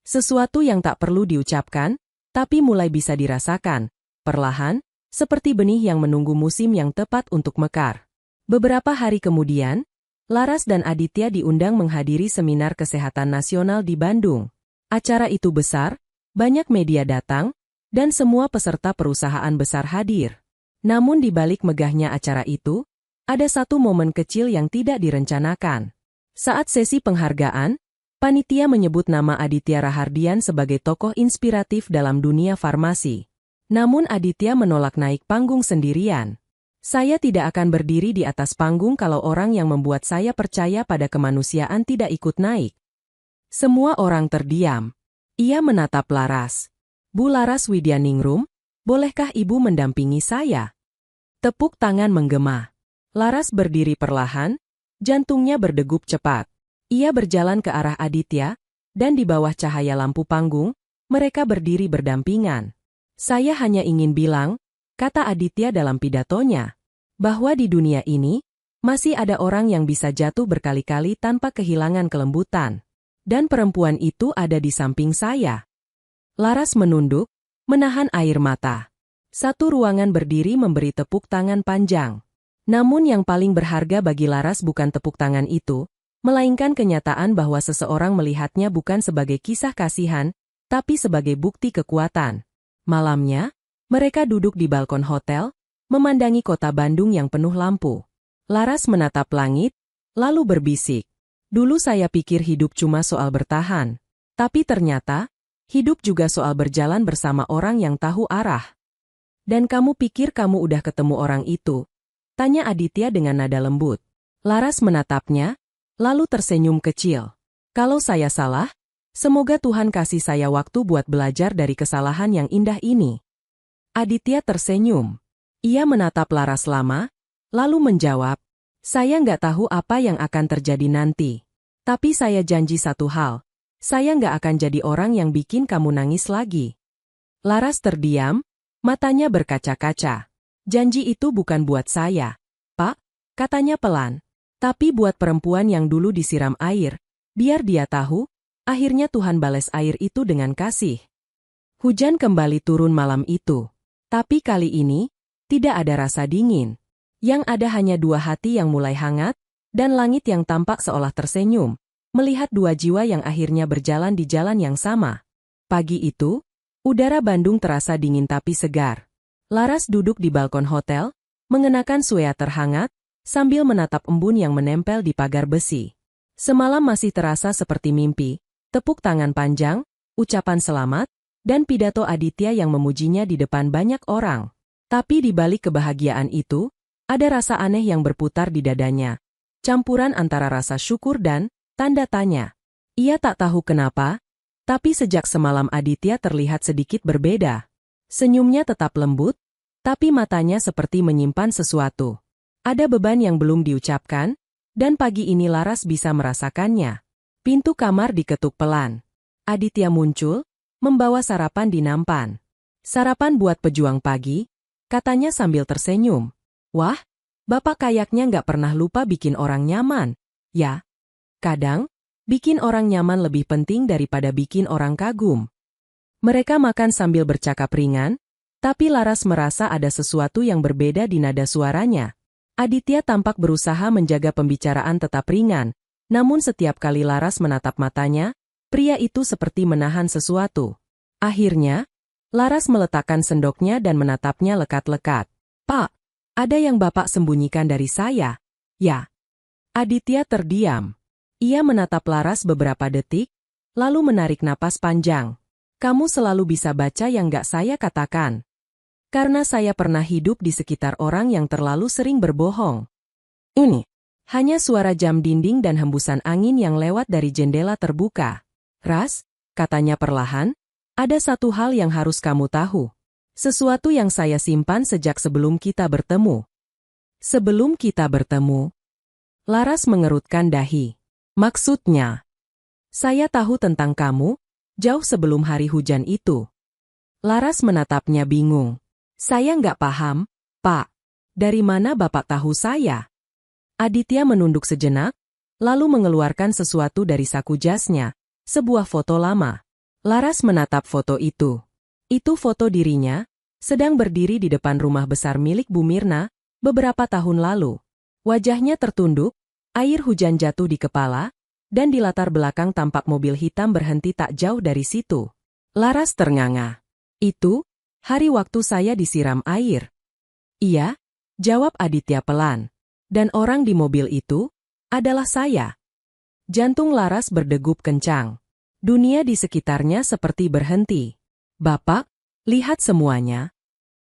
Sesuatu yang tak perlu diucapkan, tapi mulai bisa dirasakan. Perlahan, seperti benih yang menunggu musim yang tepat untuk mekar. Beberapa hari kemudian, Laras dan Aditya diundang menghadiri seminar kesehatan nasional di Bandung. Acara itu besar, banyak media datang, dan semua peserta perusahaan besar hadir. Namun di balik megahnya acara itu, ada satu momen kecil yang tidak direncanakan. Saat sesi penghargaan, panitia menyebut nama Aditya Rahardian sebagai tokoh inspiratif dalam dunia farmasi. Namun Aditya menolak naik panggung sendirian. Saya tidak akan berdiri di atas panggung kalau orang yang membuat saya percaya pada kemanusiaan tidak ikut naik. Semua orang terdiam. Ia menatap Laras. Bu Laras Widyaningrum, bolehkah ibu mendampingi saya? Tepuk tangan menggema. Laras berdiri perlahan, jantungnya berdegup cepat. Ia berjalan ke arah Aditya, dan di bawah cahaya lampu panggung, mereka berdiri berdampingan. Saya hanya ingin bilang, kata Aditya dalam pidatonya, bahwa di dunia ini, masih ada orang yang bisa jatuh berkali-kali tanpa kehilangan kelembutan. Dan perempuan itu ada di samping saya. Laras menunduk, menahan air mata. Satu ruangan berdiri memberi tepuk tangan panjang. Namun yang paling berharga bagi Laras bukan tepuk tangan itu, melainkan kenyataan bahwa seseorang melihatnya bukan sebagai kisah kasihan, tapi sebagai bukti kekuatan. Malamnya, mereka duduk di balkon hotel, memandangi kota Bandung yang penuh lampu. Laras menatap langit, lalu berbisik. Dulu saya pikir hidup cuma soal bertahan. Tapi ternyata, hidup juga soal berjalan bersama orang yang tahu arah. Dan kamu pikir kamu udah ketemu orang itu? Tanya Aditya dengan nada lembut. Laras menatapnya, lalu tersenyum kecil. Kalau saya salah, semoga Tuhan kasih saya waktu buat belajar dari kesalahan yang indah ini. Aditya tersenyum. Ia menatap Laras lama, lalu menjawab, saya nggak tahu apa yang akan terjadi nanti. Tapi saya janji satu hal, saya nggak akan jadi orang yang bikin kamu nangis lagi. Laras terdiam, matanya berkaca-kaca. Janji itu bukan buat saya, Pak, katanya pelan. Tapi buat perempuan yang dulu disiram air, biar dia tahu, akhirnya Tuhan balas air itu dengan kasih. Hujan kembali turun malam itu. Tapi kali ini, tidak ada rasa dingin. Yang ada hanya dua hati yang mulai hangat, dan langit yang tampak seolah tersenyum, melihat dua jiwa yang akhirnya berjalan di jalan yang sama. Pagi itu, udara Bandung terasa dingin tapi segar. Laras duduk di balkon hotel, mengenakan sweater hangat, sambil menatap embun yang menempel di pagar besi. Semalam masih terasa seperti mimpi, tepuk tangan panjang, ucapan selamat, dan pidato Aditya yang memujinya di depan banyak orang. Tapi di balik kebahagiaan itu, ada rasa aneh yang berputar di dadanya. Campuran antara rasa syukur dan tanda tanya. Ia tak tahu kenapa, tapi sejak semalam Aditya terlihat sedikit berbeda. Senyumnya tetap lembut, tapi matanya seperti menyimpan sesuatu. Ada beban yang belum diucapkan, dan pagi ini Laras bisa merasakannya. Pintu kamar diketuk pelan. Aditya muncul, membawa sarapan di nampan. Sarapan buat pejuang pagi, katanya sambil tersenyum. Wah, Bapak kayaknya nggak pernah lupa bikin orang nyaman. Ya, kadang, bikin orang nyaman lebih penting daripada bikin orang kagum. Mereka makan sambil bercakap ringan, tapi Laras merasa ada sesuatu yang berbeda di nada suaranya. Aditya tampak berusaha menjaga pembicaraan tetap ringan, namun setiap kali Laras menatap matanya, pria itu seperti menahan sesuatu. Akhirnya, Laras meletakkan sendoknya dan menatapnya lekat-lekat. Pak, ada yang Bapak sembunyikan dari saya? Ya. Aditya terdiam. Ia menatap Laras beberapa detik, lalu menarik napas panjang. Kamu selalu bisa baca yang nggak saya katakan. Karena saya pernah hidup di sekitar orang yang terlalu sering berbohong. Ini hanya suara jam dinding dan hembusan angin yang lewat dari jendela terbuka. Ras, katanya perlahan, ada satu hal yang harus kamu tahu. Sesuatu yang saya simpan sejak sebelum kita bertemu. Sebelum kita bertemu? Laras mengerutkan dahi. Maksudnya? Saya tahu tentang kamu, jauh sebelum hari hujan itu. Laras menatapnya bingung. Saya nggak paham, Pak. Dari mana Bapak tahu saya? Aditya menunduk sejenak, lalu mengeluarkan sesuatu dari saku jasnya, sebuah foto lama. Laras menatap foto itu. Itu foto dirinya, sedang berdiri di depan rumah besar milik Bu Mirna, beberapa tahun lalu. Wajahnya tertunduk, air hujan jatuh di kepala, dan di latar belakang tampak mobil hitam berhenti tak jauh dari situ. Laras ternganga. Itu, hari waktu saya disiram air. Iya, jawab Aditya pelan. Dan orang di mobil itu adalah saya. Jantung Laras berdegup kencang. Dunia di sekitarnya seperti berhenti. Bapak, lihat semuanya?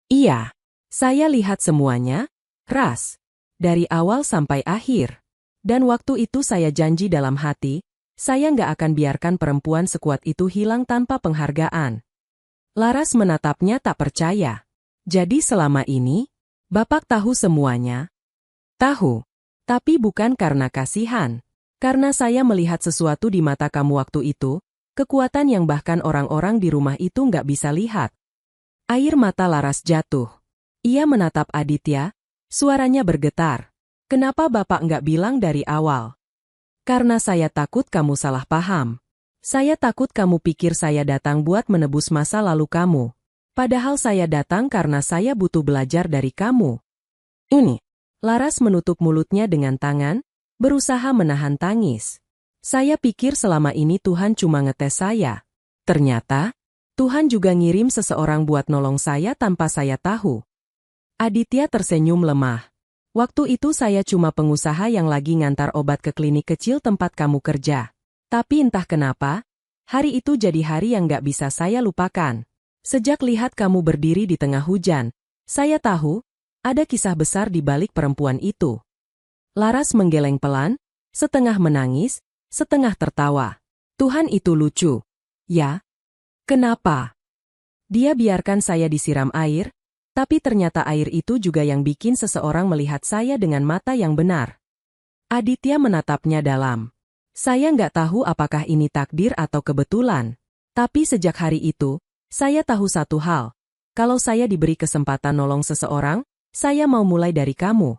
Iya, saya lihat semuanya, Ras. Dari awal sampai akhir. Dan waktu itu saya janji dalam hati, saya nggak akan biarkan perempuan sekuat itu hilang tanpa penghargaan. Laras menatapnya tak percaya. Jadi selama ini, Bapak tahu semuanya? Tahu. Tapi bukan karena kasihan. Karena saya melihat sesuatu di mata kamu waktu itu, kekuatan yang bahkan orang-orang di rumah itu nggak bisa lihat. Air mata Laras jatuh. Ia menatap Aditya, suaranya bergetar. Kenapa Bapak nggak bilang dari awal? Karena saya takut kamu salah paham. Saya takut kamu pikir saya datang buat menebus masa lalu kamu. Padahal saya datang karena saya butuh belajar dari kamu. Ini. Laras menutup mulutnya dengan tangan, berusaha menahan tangis. Saya pikir selama ini Tuhan cuma ngetes saya. Ternyata, Tuhan juga ngirim seseorang buat nolong saya tanpa saya tahu. Aditya tersenyum lemah. Waktu itu saya cuma pengusaha yang lagi ngantar obat ke klinik kecil tempat kamu kerja. Tapi entah kenapa, hari itu jadi hari yang gak bisa saya lupakan. Sejak lihat kamu berdiri di tengah hujan, saya tahu, ada kisah besar di balik perempuan itu. Laras menggeleng pelan, setengah menangis, setengah tertawa. Tuhan itu lucu. Ya? Kenapa? Dia biarkan saya disiram air, tapi ternyata air itu juga yang bikin seseorang melihat saya dengan mata yang benar. Aditya menatapnya dalam. Saya nggak tahu apakah ini takdir atau kebetulan. Tapi sejak hari itu, saya tahu satu hal. Kalau saya diberi kesempatan nolong seseorang, saya mau mulai dari kamu.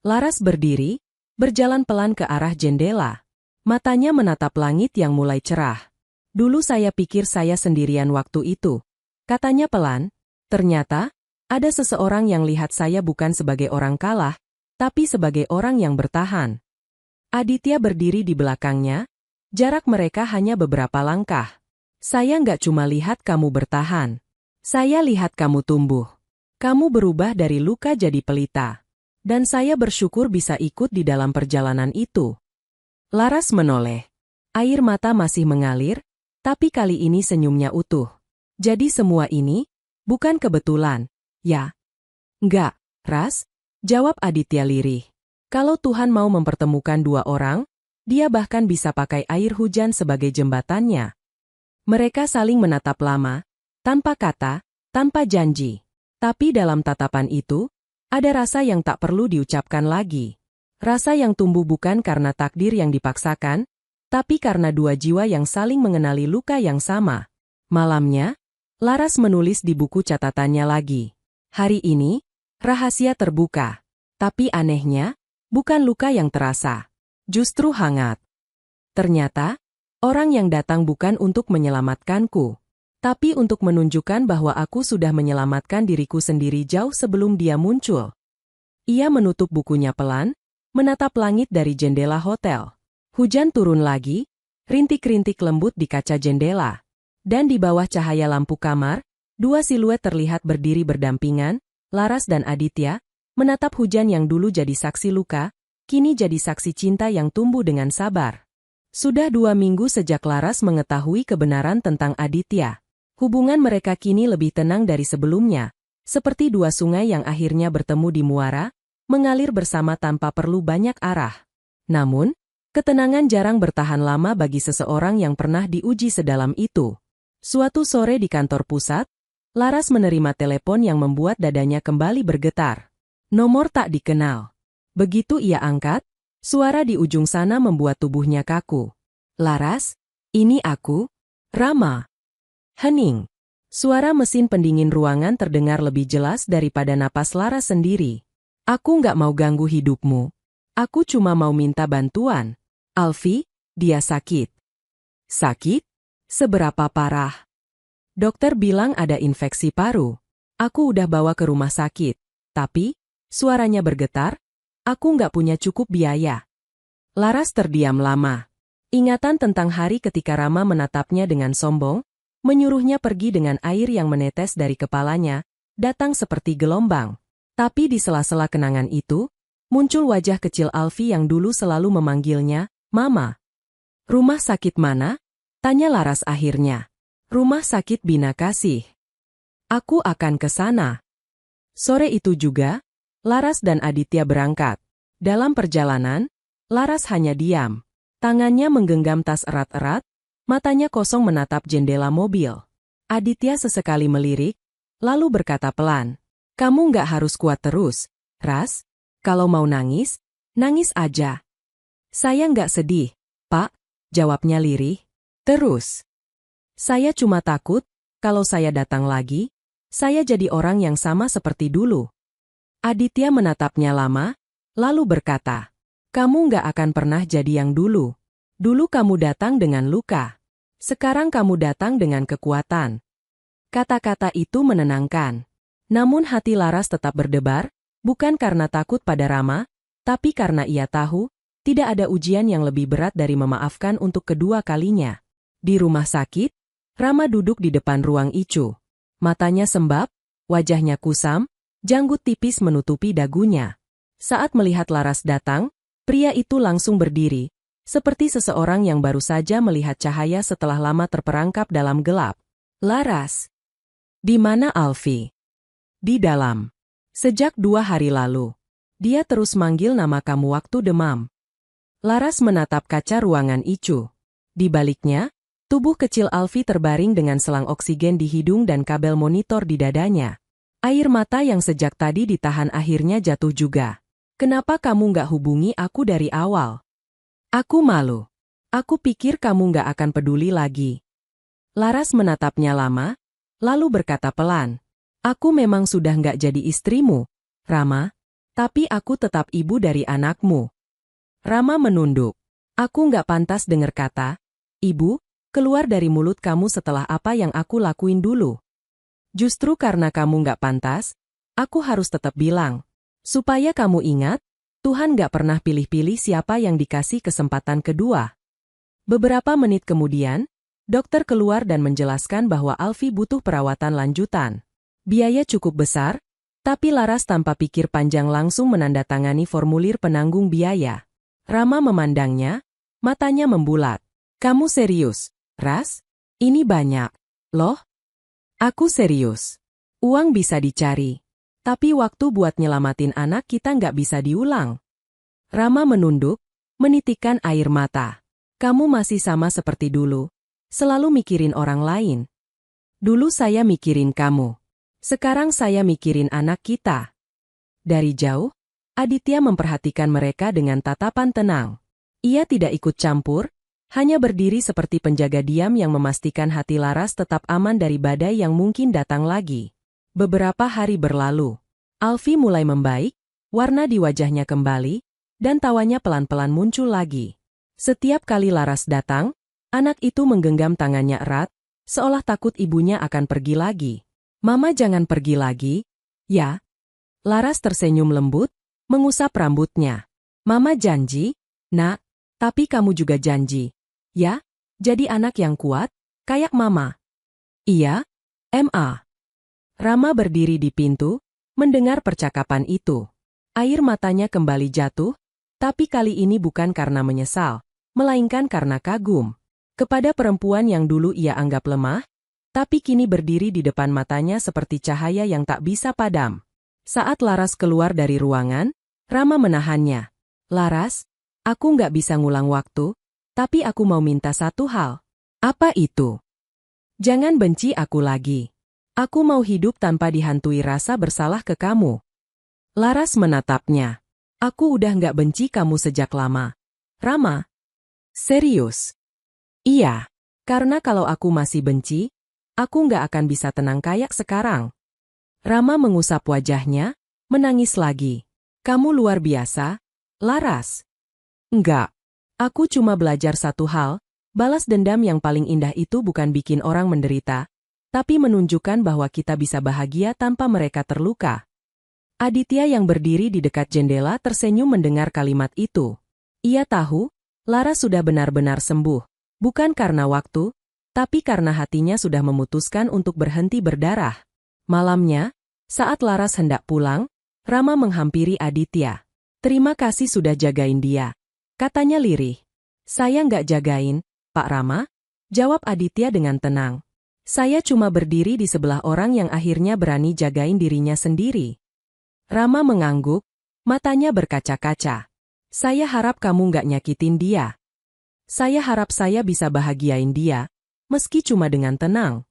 Laras berdiri, berjalan pelan ke arah jendela. Matanya menatap langit yang mulai cerah. Dulu saya pikir saya sendirian waktu itu. Katanya pelan, ternyata, ada seseorang yang lihat saya bukan sebagai orang kalah, tapi sebagai orang yang bertahan. Aditya berdiri di belakangnya, jarak mereka hanya beberapa langkah. Saya nggak cuma lihat kamu bertahan. Saya lihat kamu tumbuh. Kamu berubah dari luka jadi pelita. Dan saya bersyukur bisa ikut di dalam perjalanan itu. Laras menoleh. Air mata masih mengalir, tapi kali ini senyumnya utuh. Jadi semua ini, bukan kebetulan, ya? Enggak, Ras, jawab Aditya lirih. Kalau Tuhan mau mempertemukan dua orang, dia bahkan bisa pakai air hujan sebagai jembatannya. Mereka saling menatap lama, tanpa kata, tanpa janji. Tapi dalam tatapan itu, ada rasa yang tak perlu diucapkan lagi. Rasa yang tumbuh bukan karena takdir yang dipaksakan, tapi karena dua jiwa yang saling mengenali luka yang sama. Malamnya, Laras menulis di buku catatannya lagi. Hari ini, rahasia terbuka. Tapi anehnya, bukan luka yang terasa. Justru hangat. Ternyata, orang yang datang bukan untuk menyelamatkanku. Tapi untuk menunjukkan bahwa aku sudah menyelamatkan diriku sendiri jauh sebelum dia muncul. Ia menutup bukunya pelan, menatap langit dari jendela hotel. Hujan turun lagi, rintik-rintik lembut di kaca jendela. Dan di bawah cahaya lampu kamar, dua siluet terlihat berdiri berdampingan, Laras dan Aditya, menatap hujan yang dulu jadi saksi luka, kini jadi saksi cinta yang tumbuh dengan sabar. Sudah 2 minggu sejak Laras mengetahui kebenaran tentang Aditya. Hubungan mereka kini lebih tenang dari sebelumnya, seperti dua sungai yang akhirnya bertemu di muara, mengalir bersama tanpa perlu banyak arah. Namun, ketenangan jarang bertahan lama bagi seseorang yang pernah diuji sedalam itu. Suatu sore di kantor pusat, Laras menerima telepon yang membuat dadanya kembali bergetar. Nomor tak dikenal. Begitu ia angkat, suara di ujung sana membuat tubuhnya kaku. Laras, ini aku, Rama. Hening. Suara mesin pendingin ruangan terdengar lebih jelas daripada napas Laras sendiri. Aku nggak mau ganggu hidupmu. Aku cuma mau minta bantuan. Alfi, dia sakit. Sakit? Seberapa parah? Dokter bilang ada infeksi paru. Aku udah bawa ke rumah sakit. Tapi, suaranya bergetar, aku nggak punya cukup biaya. Laras terdiam lama. Ingatan tentang hari ketika Rama menatapnya dengan sombong, menyuruhnya pergi dengan air yang menetes dari kepalanya, datang seperti gelombang. Tapi di sela-sela kenangan itu, muncul wajah kecil Alfi yang dulu selalu memanggilnya, Mama. Rumah sakit mana? Tanya Laras akhirnya. Rumah sakit Bina Kasih. Aku akan ke sana. Sore itu juga, Laras dan Aditya berangkat. Dalam perjalanan, Laras hanya diam. Tangannya menggenggam tas erat-erat, matanya kosong menatap jendela mobil. Aditya sesekali melirik, lalu berkata pelan. Kamu nggak harus kuat terus, Ras. Kalau mau nangis, nangis aja. Saya nggak sedih, Pak, jawabnya lirih. Terus. Saya cuma takut, kalau saya datang lagi, saya jadi orang yang sama seperti dulu. Aditya menatapnya lama, lalu berkata, kamu nggak akan pernah jadi yang dulu. Dulu kamu datang dengan luka. Sekarang kamu datang dengan kekuatan. Kata-kata itu menenangkan. Namun hati Laras tetap berdebar, bukan karena takut pada Rama, tapi karena ia tahu, tidak ada ujian yang lebih berat dari memaafkan untuk kedua kalinya. Di rumah sakit, Rama duduk di depan ruang Icu. Matanya sembab, wajahnya kusam, janggut tipis menutupi dagunya. Saat melihat Laras datang, pria itu langsung berdiri, seperti seseorang yang baru saja melihat cahaya setelah lama terperangkap dalam gelap. Laras. Di mana Alfi? Di dalam. Sejak 2 hari lalu. Dia terus manggil nama kamu waktu demam. Laras menatap kaca ruangan Icu. Di baliknya, tubuh kecil Alfi terbaring dengan selang oksigen di hidung dan kabel monitor di dadanya. Air mata yang sejak tadi ditahan akhirnya jatuh juga. Kenapa kamu nggak hubungi aku dari awal? Aku malu. Aku pikir kamu nggak akan peduli lagi. Laras menatapnya lama, lalu berkata pelan. Aku memang sudah nggak jadi istrimu, Rama, tapi aku tetap ibu dari anakmu. Rama menunduk. Aku nggak pantas dengar kata, ibu, keluar dari mulut kamu setelah apa yang aku lakuin dulu. Justru karena kamu nggak pantas, aku harus tetap bilang. Supaya kamu ingat, Tuhan nggak pernah pilih-pilih siapa yang dikasih kesempatan kedua. Beberapa menit kemudian, dokter keluar dan menjelaskan bahwa Alfi butuh perawatan lanjutan. Biaya cukup besar, tapi Laras tanpa pikir panjang langsung menandatangani formulir penanggung biaya. Rama memandangnya, matanya membulat. Kamu serius, Ras? Ini banyak. Loh? Aku serius. Uang bisa dicari. Tapi waktu buat nyelamatin anak kita nggak bisa diulang. Rama menunduk, menitikkan air mata. Kamu masih sama seperti dulu. Selalu mikirin orang lain. Dulu saya mikirin kamu. Sekarang saya mikirin anak kita. Dari jauh, Aditya memperhatikan mereka dengan tatapan tenang. Ia tidak ikut campur, hanya berdiri seperti penjaga diam yang memastikan hati Laras tetap aman dari badai yang mungkin datang lagi. Beberapa hari berlalu. Alfi mulai membaik, warna di wajahnya kembali, dan tawanya pelan-pelan muncul lagi. Setiap kali Laras datang, anak itu menggenggam tangannya erat, seolah takut ibunya akan pergi lagi. Mama jangan pergi lagi, ya? Laras tersenyum lembut, mengusap rambutnya. Mama janji, nak, tapi kamu juga janji. Ya, jadi anak yang kuat, kayak mama. Iya, Ma. Rama berdiri di pintu, mendengar percakapan itu. Air matanya kembali jatuh, tapi kali ini bukan karena menyesal, melainkan karena kagum. Kepada perempuan yang dulu ia anggap lemah, tapi kini berdiri di depan matanya seperti cahaya yang tak bisa padam. Saat Laras keluar dari ruangan, Rama menahannya. Laras, aku nggak bisa ngulang waktu, tapi aku mau minta satu hal. Apa itu? Jangan benci aku lagi. Aku mau hidup tanpa dihantui rasa bersalah ke kamu. Laras menatapnya. Aku udah nggak benci kamu sejak lama. Rama? Serius? Iya, karena kalau aku masih benci, aku nggak akan bisa tenang kayak sekarang. Rama mengusap wajahnya, menangis lagi. Kamu luar biasa, Laras. Enggak. Aku cuma belajar satu hal, balas dendam yang paling indah itu bukan bikin orang menderita, tapi menunjukkan bahwa kita bisa bahagia tanpa mereka terluka. Aditya yang berdiri di dekat jendela tersenyum mendengar kalimat itu. Ia tahu, Laras sudah benar-benar sembuh, bukan karena waktu, tapi karena hatinya sudah memutuskan untuk berhenti berdarah. Malamnya, saat Laras hendak pulang, Rama menghampiri Aditya. Terima kasih sudah jagain dia, katanya lirih. Saya nggak jagain, Pak Rama, jawab Aditya dengan tenang. Saya cuma berdiri di sebelah orang yang akhirnya berani jagain dirinya sendiri. Rama mengangguk, matanya berkaca-kaca. Saya harap kamu nggak nyakitin dia. Saya harap saya bisa bahagiain dia, meski cuma dengan tenang.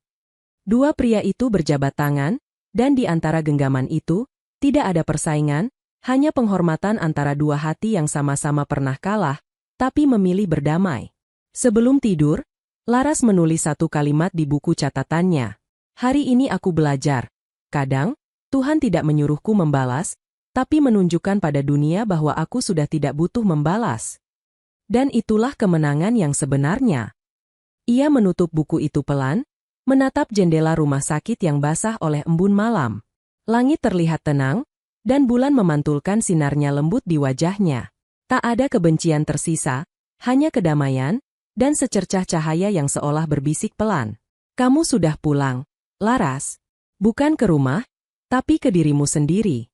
Dua pria itu berjabat tangan, dan di antara genggaman itu, tidak ada persaingan, hanya penghormatan antara dua hati yang sama-sama pernah kalah, tapi memilih berdamai. Sebelum tidur, Laras menulis satu kalimat di buku catatannya. Hari ini aku belajar. Kadang, Tuhan tidak menyuruhku membalas, tapi menunjukkan pada dunia bahwa aku sudah tidak butuh membalas. Dan itulah kemenangan yang sebenarnya. Ia menutup buku itu pelan, menatap jendela rumah sakit yang basah oleh embun malam. Langit terlihat tenang, dan bulan memantulkan sinarnya lembut di wajahnya. Tak ada kebencian tersisa, hanya kedamaian, dan secercah cahaya yang seolah berbisik pelan. Kamu sudah pulang, Laras. Bukan ke rumah, tapi ke dirimu sendiri.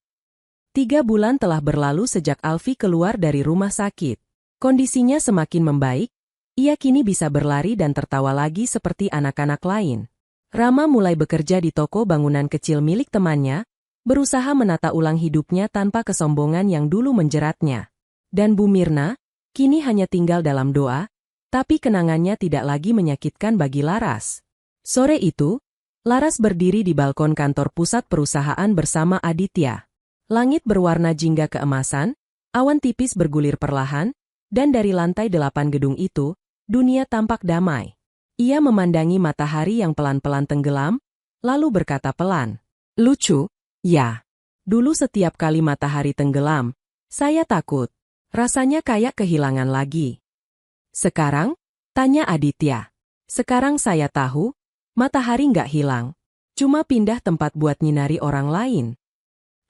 3 bulan telah berlalu sejak Alfi keluar dari rumah sakit. Kondisinya semakin membaik, ia kini bisa berlari dan tertawa lagi seperti anak-anak lain. Rama mulai bekerja di toko bangunan kecil milik temannya, berusaha menata ulang hidupnya tanpa kesombongan yang dulu menjeratnya. Dan Bu Mirna, kini hanya tinggal dalam doa, tapi kenangannya tidak lagi menyakitkan bagi Laras. Sore itu, Laras berdiri di balkon kantor pusat perusahaan bersama Aditya. Langit berwarna jingga keemasan, awan tipis bergulir perlahan, dan dari lantai 8 gedung itu, dunia tampak damai. Ia memandangi matahari yang pelan-pelan tenggelam, lalu berkata pelan, "Lucu, ya. Dulu setiap kali matahari tenggelam, saya takut. Rasanya kayak kehilangan lagi. Sekarang?" tanya Aditya. "Sekarang saya tahu, matahari nggak hilang. Cuma pindah tempat buat nyinari orang lain."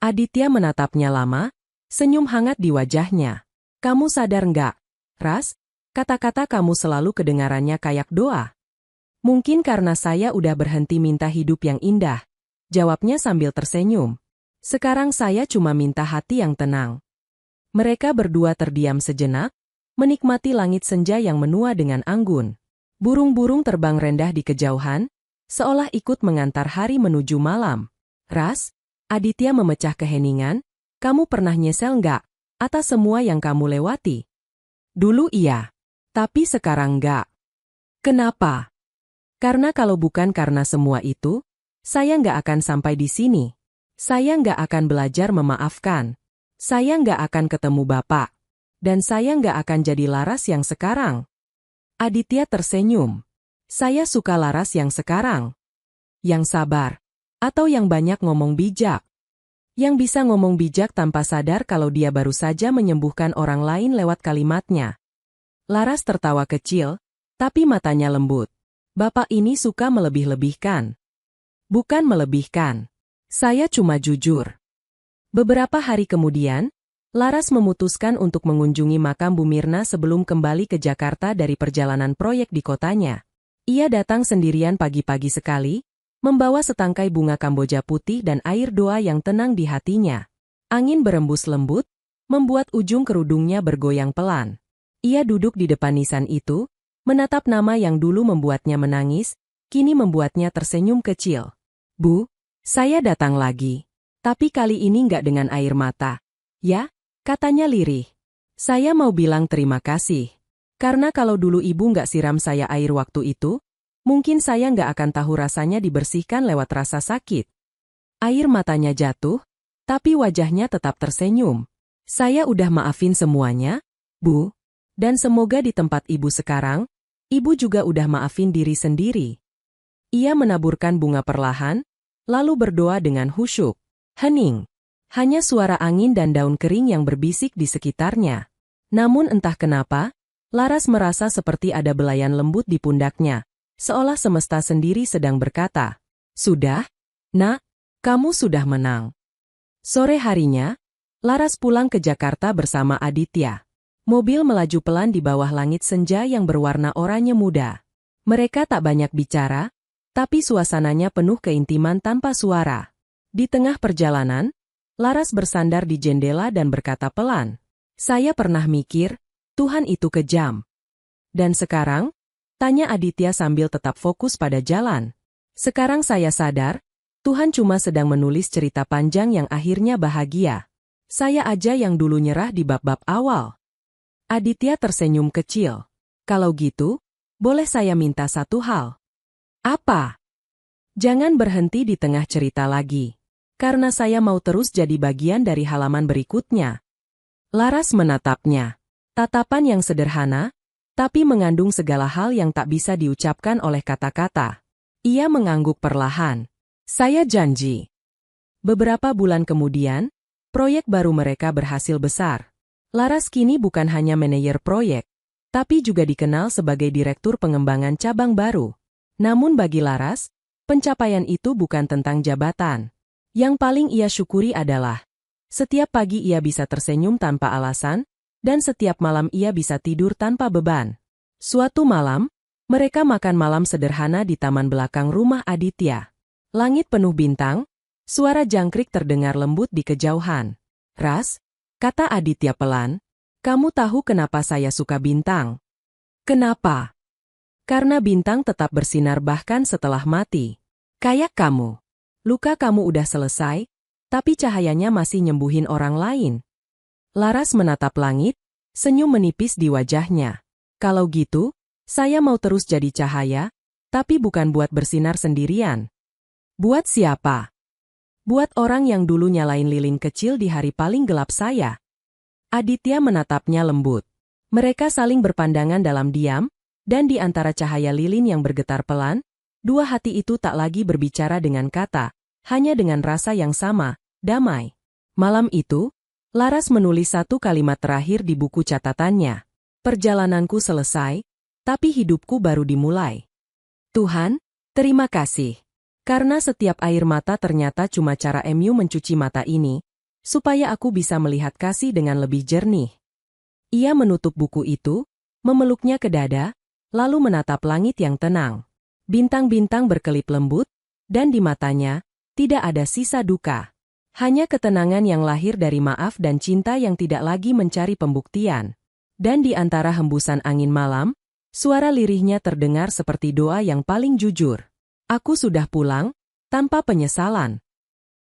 Aditya menatapnya lama, senyum hangat di wajahnya. "Kamu sadar nggak, Ras? Kata-kata kamu selalu kedengarannya kayak doa." "Mungkin karena saya udah berhenti minta hidup yang indah," jawabnya sambil tersenyum. "Sekarang saya cuma minta hati yang tenang." Mereka berdua terdiam sejenak, menikmati langit senja yang menua dengan anggun. Burung-burung terbang rendah di kejauhan, seolah ikut mengantar hari menuju malam. "Ras," Aditya memecah keheningan, "kamu pernah nyesel nggak atas semua yang kamu lewati?" "Dulu iya, tapi sekarang nggak." "Kenapa?" "Karena kalau bukan karena semua itu, saya nggak akan sampai di sini. Saya nggak akan belajar memaafkan. Saya nggak akan ketemu Bapak. Dan saya nggak akan jadi Laras yang sekarang." Aditya tersenyum. "Saya suka Laras yang sekarang. Yang sabar. Atau yang banyak ngomong bijak. Yang bisa ngomong bijak tanpa sadar kalau dia baru saja menyembuhkan orang lain lewat kalimatnya." Laras tertawa kecil, tapi matanya lembut. "Bapak ini suka melebih-lebihkan." "Bukan melebihkan. Saya cuma jujur." Beberapa hari kemudian, Laras memutuskan untuk mengunjungi makam Bu Mirna sebelum kembali ke Jakarta dari perjalanan proyek di kotanya. Ia datang sendirian pagi-pagi sekali, membawa setangkai bunga kamboja putih dan air doa yang tenang di hatinya. Angin berembus lembut, membuat ujung kerudungnya bergoyang pelan. Ia duduk di depan nisan itu, menatap nama yang dulu membuatnya menangis, kini membuatnya tersenyum kecil. "Bu, saya datang lagi. Tapi kali ini nggak dengan air mata." "Ya?" katanya lirih. "Saya mau bilang terima kasih. Karena kalau dulu ibu nggak siram saya air waktu itu, mungkin saya nggak akan tahu rasanya dibersihkan lewat rasa sakit." Air matanya jatuh, tapi wajahnya tetap tersenyum. "Saya udah maafin semuanya, Bu. Dan semoga di tempat ibu sekarang, ibu juga udah maafin diri sendiri." Ia menaburkan bunga perlahan, lalu berdoa dengan khusyuk. Hening. Hanya suara angin dan daun kering yang berbisik di sekitarnya. Namun entah kenapa, Laras merasa seperti ada belayan lembut di pundaknya, seolah semesta sendiri sedang berkata, "Sudah, Nak, kamu sudah menang." Sore harinya, Laras pulang ke Jakarta bersama Aditya. Mobil melaju pelan di bawah langit senja yang berwarna oranye muda. Mereka tak banyak bicara, tapi suasananya penuh keintiman tanpa suara. Di tengah perjalanan, Laras bersandar di jendela dan berkata pelan, Saya pernah mikir, Tuhan itu kejam. Dan sekarang? Tanya Aditya sambil tetap fokus pada jalan. Sekarang saya sadar, Tuhan cuma sedang menulis cerita panjang yang akhirnya bahagia. Saya aja yang dulu nyerah di bab-bab awal. Aditya tersenyum kecil. Kalau gitu, boleh saya minta satu hal? Apa? Jangan berhenti di tengah cerita lagi. Karena saya mau terus jadi bagian dari halaman berikutnya. Laras menatapnya. Tatapan yang sederhana, tapi mengandung segala hal yang tak bisa diucapkan oleh kata-kata. Ia mengangguk perlahan. Saya janji. Beberapa bulan kemudian, proyek baru mereka berhasil besar. Laras kini bukan hanya manajer proyek, tapi juga dikenal sebagai direktur pengembangan cabang baru. Namun bagi Laras, pencapaian itu bukan tentang jabatan. Yang paling ia syukuri adalah setiap pagi ia bisa tersenyum tanpa alasan, dan setiap malam ia bisa tidur tanpa beban. Suatu malam, mereka makan malam sederhana di taman belakang rumah Aditya. Langit penuh bintang, suara jangkrik terdengar lembut di kejauhan. Ras, kata Aditya pelan, kamu tahu kenapa saya suka bintang? Kenapa? Karena bintang tetap bersinar bahkan setelah mati. Kayak kamu. Luka kamu udah selesai, tapi cahayanya masih nyembuhin orang lain. Laras menatap langit, senyum menipis di wajahnya. Kalau gitu, saya mau terus jadi cahaya, tapi bukan buat bersinar sendirian. Buat siapa? Buat orang yang dulu nyalain lilin kecil di hari paling gelap saya. Aditya menatapnya lembut. Mereka saling berpandangan dalam diam, dan di antara cahaya lilin yang bergetar pelan, dua hati itu tak lagi berbicara dengan kata, hanya dengan rasa yang sama, damai. Malam itu, Laras menulis satu kalimat terakhir di buku catatannya. Perjalananku selesai, tapi hidupku baru dimulai. Tuhan, terima kasih. Karena setiap air mata ternyata cuma cara MU mencuci mata ini, supaya aku bisa melihat kasih dengan lebih jernih. Ia menutup buku itu, memeluknya ke dada, lalu menatap langit yang tenang. Bintang-bintang berkelip lembut, dan di matanya, tidak ada sisa duka. Hanya ketenangan yang lahir dari maaf dan cinta yang tidak lagi mencari pembuktian. Dan di antara hembusan angin malam, suara lirihnya terdengar seperti doa yang paling jujur. Aku sudah pulang, tanpa penyesalan.